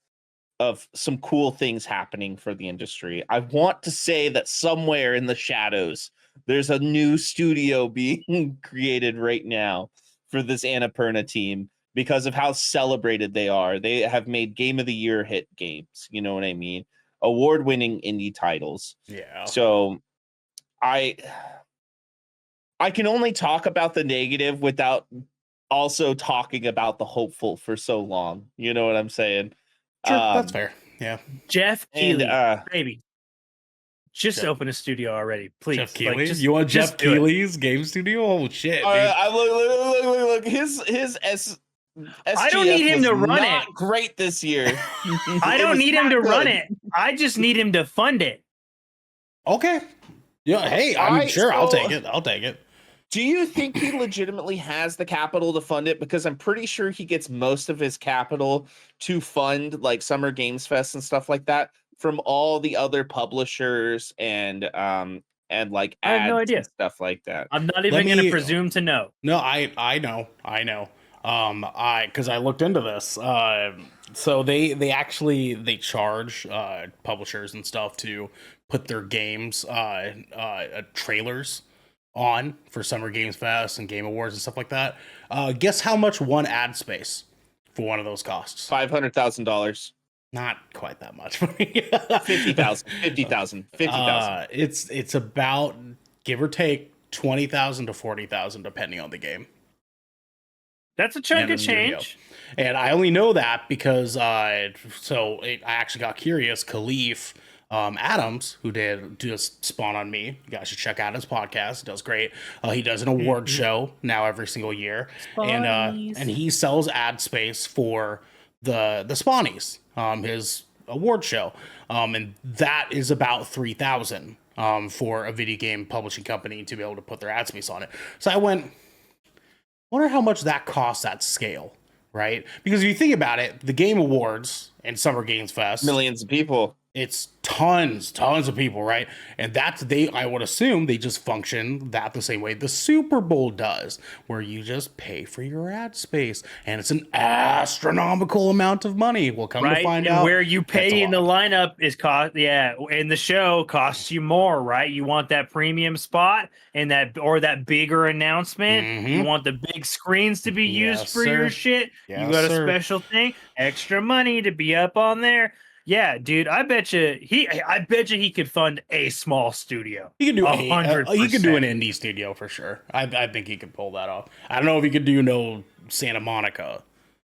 Speaker 3: of some cool things happening for the industry. I want to say that somewhere in the shadows, there's a new studio being created right now for this Annapurna team because of how celebrated they are. They have made Game of the Year hit games. You know what I mean? Award-winning indie titles.
Speaker 2: Yeah.
Speaker 3: So I can only talk about the negative without also talking about the hopeful for so long. You know what I'm saying?
Speaker 2: Sure, that's fair. Yeah.
Speaker 1: Jeff
Speaker 3: And
Speaker 1: Keighley, baby. Just
Speaker 2: Jeff-
Speaker 1: open a studio already, please.
Speaker 2: Jeff Keighley?
Speaker 1: Just,
Speaker 2: You want
Speaker 1: just
Speaker 2: Jeff
Speaker 1: do it.
Speaker 2: Keighley's game studio? Oh shit, dude.
Speaker 3: I look. His
Speaker 1: I don't need him
Speaker 3: SGF
Speaker 1: to
Speaker 3: was
Speaker 1: run
Speaker 3: not
Speaker 1: it.
Speaker 3: great this year.
Speaker 1: I
Speaker 3: It
Speaker 1: don't
Speaker 3: was
Speaker 1: need him
Speaker 3: not
Speaker 1: to run
Speaker 3: good.
Speaker 1: it. I just need him to fund it.
Speaker 2: Okay. Yeah, hey, I'm sure I'll
Speaker 3: so-
Speaker 2: take it. I'll take it.
Speaker 3: Do you think he legitimately has the capital to fund it? Because I'm pretty sure he gets most of his capital to fund like Summer Games Fest and stuff like that from all the other publishers and like
Speaker 1: I have no
Speaker 3: ads
Speaker 1: idea.
Speaker 3: and stuff like that.
Speaker 1: I'm not even
Speaker 2: Let
Speaker 1: going to
Speaker 2: me-
Speaker 1: presume to know.
Speaker 2: No, I know. Because I looked into this. So they actually charge publishers and stuff to put their games trailers on for Summer Games Fest and Game Awards and stuff like that. Guess how much one ad space for one of those costs?
Speaker 3: $500,000,
Speaker 2: Not quite that much.
Speaker 3: 50,000, 50,000.
Speaker 2: It's about, give or take, 20,000 to 40,000 depending on the game.
Speaker 1: That's a chunk
Speaker 2: And
Speaker 1: of
Speaker 2: the studio.
Speaker 1: change.
Speaker 2: And I only know that because I actually got curious. Khalif Adams, who did just Spawn on Me, you guys should check out his podcast. He does great. He does an award show now every single year,
Speaker 1: Spawnies.
Speaker 2: and he sells ad space for the Spawnies, his award show, and that is about 3,000 for a video game publishing company to be able to put their ad space on it. So I wonder how much that costs at scale, right? Because if you think about it, the Game Awards and Summer Games Fest,
Speaker 3: Millions of people.
Speaker 2: it's tons of people, right? And I would assume they just function that the same way the Super Bowl does, where you just pay for your ad space, and it's an astronomical amount of money. We'll come to
Speaker 1: Right,
Speaker 2: find
Speaker 1: and
Speaker 2: out
Speaker 1: where you
Speaker 2: that's
Speaker 1: pay
Speaker 2: a
Speaker 1: in the
Speaker 2: lot.
Speaker 1: lineup is cost. Yeah, and the show costs you more, right? You want that premium spot and that bigger announcement. You want the big screens to be used
Speaker 2: Yes,
Speaker 1: for your
Speaker 2: sir.
Speaker 1: shit. You
Speaker 2: Yes,
Speaker 1: got a
Speaker 2: sir.
Speaker 1: special thing, extra money to be up on there. Yeah, dude, I bet you he could fund a small studio.
Speaker 2: He could do
Speaker 1: 100%.
Speaker 2: he could do an indie studio for sure. I think he could pull that off. I don't know if he could do Santa Monica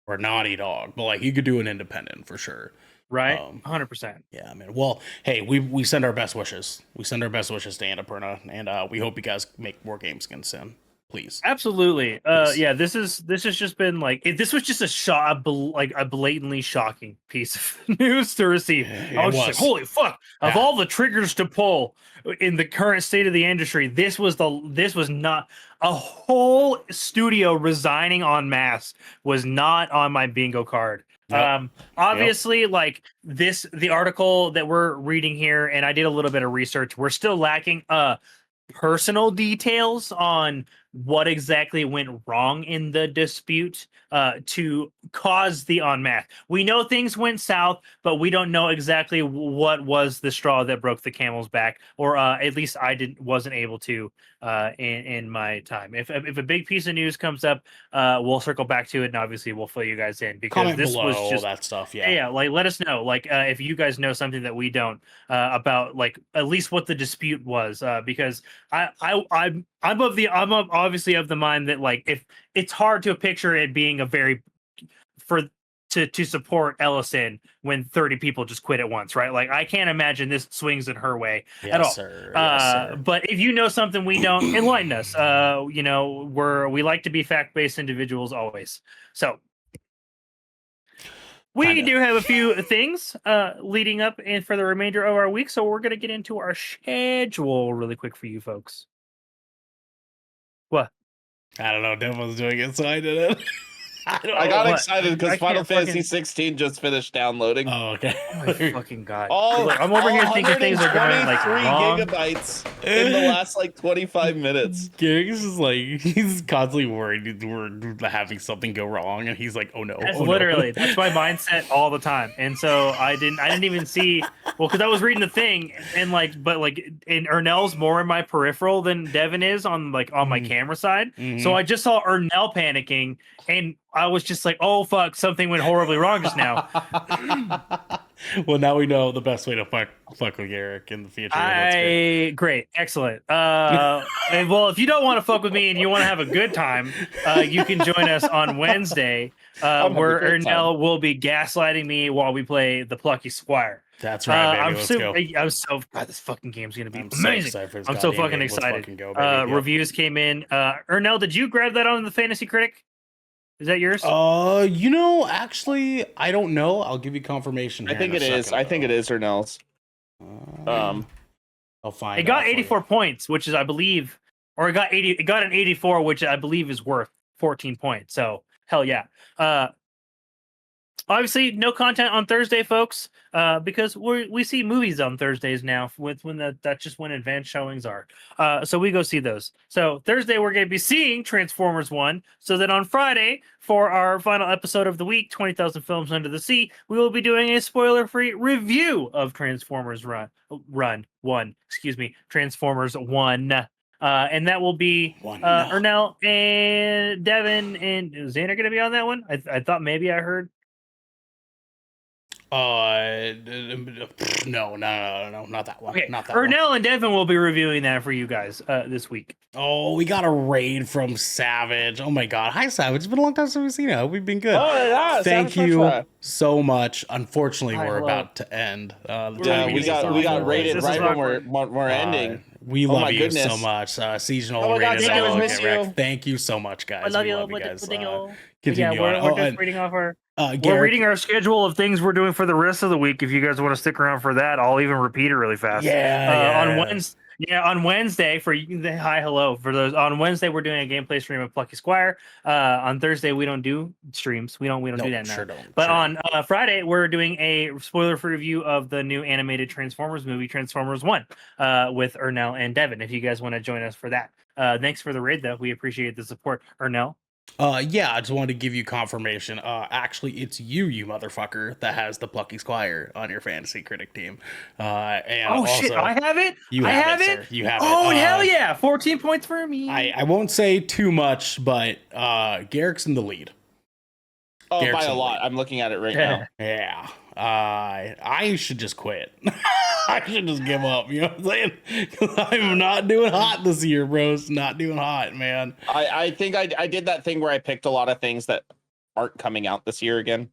Speaker 2: or Naughty Dog, but like he could do an independent for sure.
Speaker 1: Right, 100%.
Speaker 2: Yeah, man. Well, hey, we send our best wishes. We send our best wishes to Annapurna, and we hope you guys make more games again soon. Please.
Speaker 1: Absolutely.
Speaker 2: Yes.
Speaker 1: Yeah, this has just been like this was just a blatantly shocking piece of news to receive. I was just like, holy fuck! Of
Speaker 2: Yeah.
Speaker 1: all the triggers to pull in the current state of the industry, this was not a whole studio resigning en masse was not on my bingo card.
Speaker 2: Yep.
Speaker 1: Obviously, like the article that we're reading here, and I did a little bit of research. We're still lacking personal details on what exactly went wrong in the dispute to cause the unmask. We know things went south, but we don't know exactly what was the straw that broke the camel's back, or at least I wasn't able to in my time. If a big piece of news comes up, we'll circle back to it, and obviously we'll fill you guys in, because
Speaker 2: Comment
Speaker 1: this
Speaker 2: below
Speaker 1: was just
Speaker 2: that stuff.
Speaker 1: yeah, like let us know, like if you guys know something that we don't about, like at least what the dispute was, because I'm obviously of the mind that, like, if it's hard to picture it being a very for to support Ellison when 30 people just quit at once, right? Like I can't imagine this swings in her way at all.
Speaker 2: Sir. Yes, sir.
Speaker 1: But if you know something we don't, enlighten us. You know, we like to be fact-based individuals always. So we do have a few things leading up and for the remainder of our week, so we're going to get into our schedule really quick for you folks. What?
Speaker 2: I don't know. Dev was doing it, so I did it.
Speaker 3: I got excited because
Speaker 1: I
Speaker 3: Final
Speaker 1: can't
Speaker 3: Fantasy
Speaker 1: fucking-
Speaker 3: 16 just finished downloading.
Speaker 2: Oh, okay.
Speaker 1: Oh my fucking god!
Speaker 3: All,
Speaker 1: Look, I'm over here thinking things are going like
Speaker 3: 123
Speaker 1: wrong.
Speaker 3: gigabytes in the last like 25 minutes.
Speaker 2: Gary's just like, he's constantly worried we're having something go wrong, and he's like, oh no.
Speaker 1: That's
Speaker 2: oh,
Speaker 1: literally
Speaker 2: no.
Speaker 1: that's my mindset all the time, and so I didn't even see, well, because I was reading the thing, and like, but like, and Ernell's more in my peripheral than Devin is on my camera side, so I just saw Ernell panicking, and I was just like, oh fuck, something went horribly wrong just now.
Speaker 2: Well, now we know the best way to fuck with Garrick in the future. That's good.
Speaker 1: Great, excellent. And well, if you don't want to fuck with me and you want to have a good time, you can join us on Wednesday, where Ernell will be gaslighting me while we play the Plucky Squire.
Speaker 2: That's right, baby.
Speaker 1: I'm so God, this fucking game's gonna be
Speaker 2: So
Speaker 1: amazing.
Speaker 2: excited for this
Speaker 1: I'm so
Speaker 2: goddamn
Speaker 1: fucking
Speaker 2: game. Let's
Speaker 1: excited.
Speaker 2: fucking go, baby. Yep.
Speaker 1: Reviews came in. Ernell, did you grab that on the Fantasy Critic? Is that yours?
Speaker 2: You know, actually, I don't know. I'll give you confirmation.
Speaker 3: I think it is. I think it is Ernell's.
Speaker 2: I'll find.
Speaker 1: It got 84 points, which is, I believe, or it got an 84, which I believe is worth 14 points. So hell yeah. Obviously, no content on Thursday, folks, because we see movies on Thursdays now. That's just when advanced showings are. So we go see those. So Thursday we're going to be seeing Transformers 1. So that on Friday, for our final episode of the week, 20,000 Films Under the Sea, we will be doing a spoiler-free review of Transformers Transformers 1. And that will be Ernell and Devin and Zane are going to be on that one. I thought maybe I heard.
Speaker 2: No, not that one.
Speaker 1: Okay,
Speaker 2: not that
Speaker 1: Ernell
Speaker 2: one.
Speaker 1: and Devin will be reviewing that for you guys this week.
Speaker 2: Oh, we got a raid from Savage. Oh my god, hi Savage. It's been a long time since we've seen you. I hope we've been good.
Speaker 3: Oh yeah,
Speaker 2: thank you so much. Unfortunately, we're
Speaker 1: hello.
Speaker 2: about to end.
Speaker 3: Yeah, we got raided right when we're ending.
Speaker 2: We love you
Speaker 3: goodness.
Speaker 2: so much. Seasonal
Speaker 3: Oh my God,
Speaker 2: rated.
Speaker 3: thank you, miss you.
Speaker 2: Thank you so much, guys.
Speaker 1: I love
Speaker 2: We
Speaker 1: you.
Speaker 2: love you guys.
Speaker 1: Yeah,
Speaker 2: Continue
Speaker 1: we're
Speaker 2: on.
Speaker 1: just reading off our. We're
Speaker 2: Garrick,
Speaker 1: reading our schedule of things we're doing for the rest of the week. If you guys want to stick around for that, I'll even repeat it really fast. On Wednesday for those. On Wednesday we're doing a gameplay stream of Plucky Squire. On Thursday we don't do streams. We don't do that now.
Speaker 2: Sure don't.
Speaker 1: But on Friday we're doing a spoiler-free review of the new animated Transformers movie, Transformers 1, with Ernell and Devin. If you guys want to join us for that. Thanks for the raid though. We appreciate the support, Ernell.
Speaker 2: Yeah, I just wanted to give you confirmation. Actually, it's you motherfucker, that has the Plucky Squire on your fantasy critic team. And also,
Speaker 1: shit, I have it.
Speaker 2: I have it. Sir. You have it.
Speaker 1: Oh hell yeah! 14 points for me.
Speaker 2: I won't say too much, but Garrick's in the lead.
Speaker 3: Oh,
Speaker 2: Garrick's
Speaker 3: by a
Speaker 2: in the
Speaker 3: lot.
Speaker 2: lead.
Speaker 3: I'm looking at it right now.
Speaker 2: Yeah. I should just quit. I should just give up. You know what I'm saying? 'Cause I'm not doing hot this year, bros. Not doing hot, man.
Speaker 3: I think I did that thing where I picked a lot of things that aren't coming out this year again.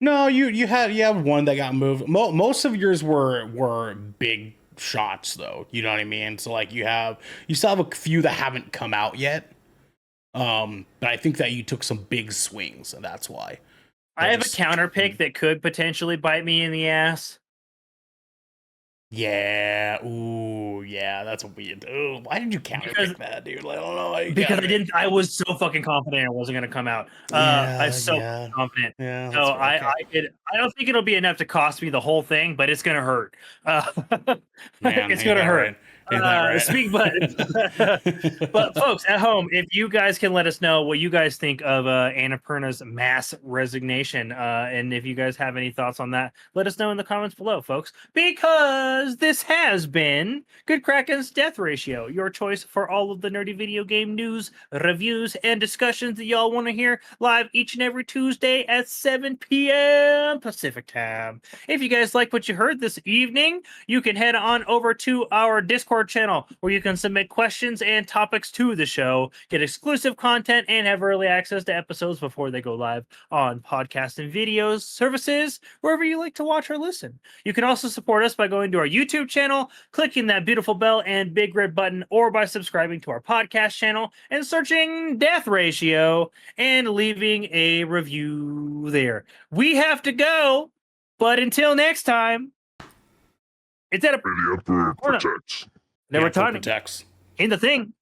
Speaker 2: No, you have one that got moved. Most of yours were big shots, though. You know what I mean? So like you still have a few that haven't come out yet. But I think that you took some big swings, and that's why.
Speaker 1: I have a counter pick that could potentially bite me in the ass.
Speaker 2: Yeah. Ooh. Yeah. That's what we do. Why did you counterpick that, dude? I don't know.
Speaker 1: Because I didn't. I was so fucking confident it wasn't going to come out. I was so confident.
Speaker 2: Yeah.
Speaker 1: So I don't think it'll be enough to cost me the whole thing, but it's going to hurt.
Speaker 2: Man,
Speaker 1: it's going to hurt.
Speaker 2: Right. Ain't that right?
Speaker 1: But folks at home, if you guys can let us know what you guys think of Annapurna's mass resignation, and if you guys have any thoughts on that, let us know in the comments below, folks. Because this has been Good Kraken's Death Ratio, your choice for all of the nerdy video game news, reviews, and discussions that y'all want to hear live each and every Tuesday at 7 p.m. Pacific time. If you guys like what you heard this evening, you can head on over to our Discord channel where you can submit questions and topics to the show, get exclusive content, and have early access to episodes before they go live on podcast and videos services, wherever you like to watch or listen. You can also support us by going to our YouTube channel, clicking that beautiful bell and big red button, or by subscribing to our podcast channel and searching Death Ratio and leaving a review there. We have to go, but until next time, it's at a
Speaker 4: The Emperor protects.
Speaker 1: They were talking
Speaker 2: protects.
Speaker 1: in the thing.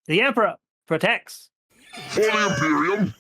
Speaker 1: The Emperor protects.
Speaker 4: For the Imperium.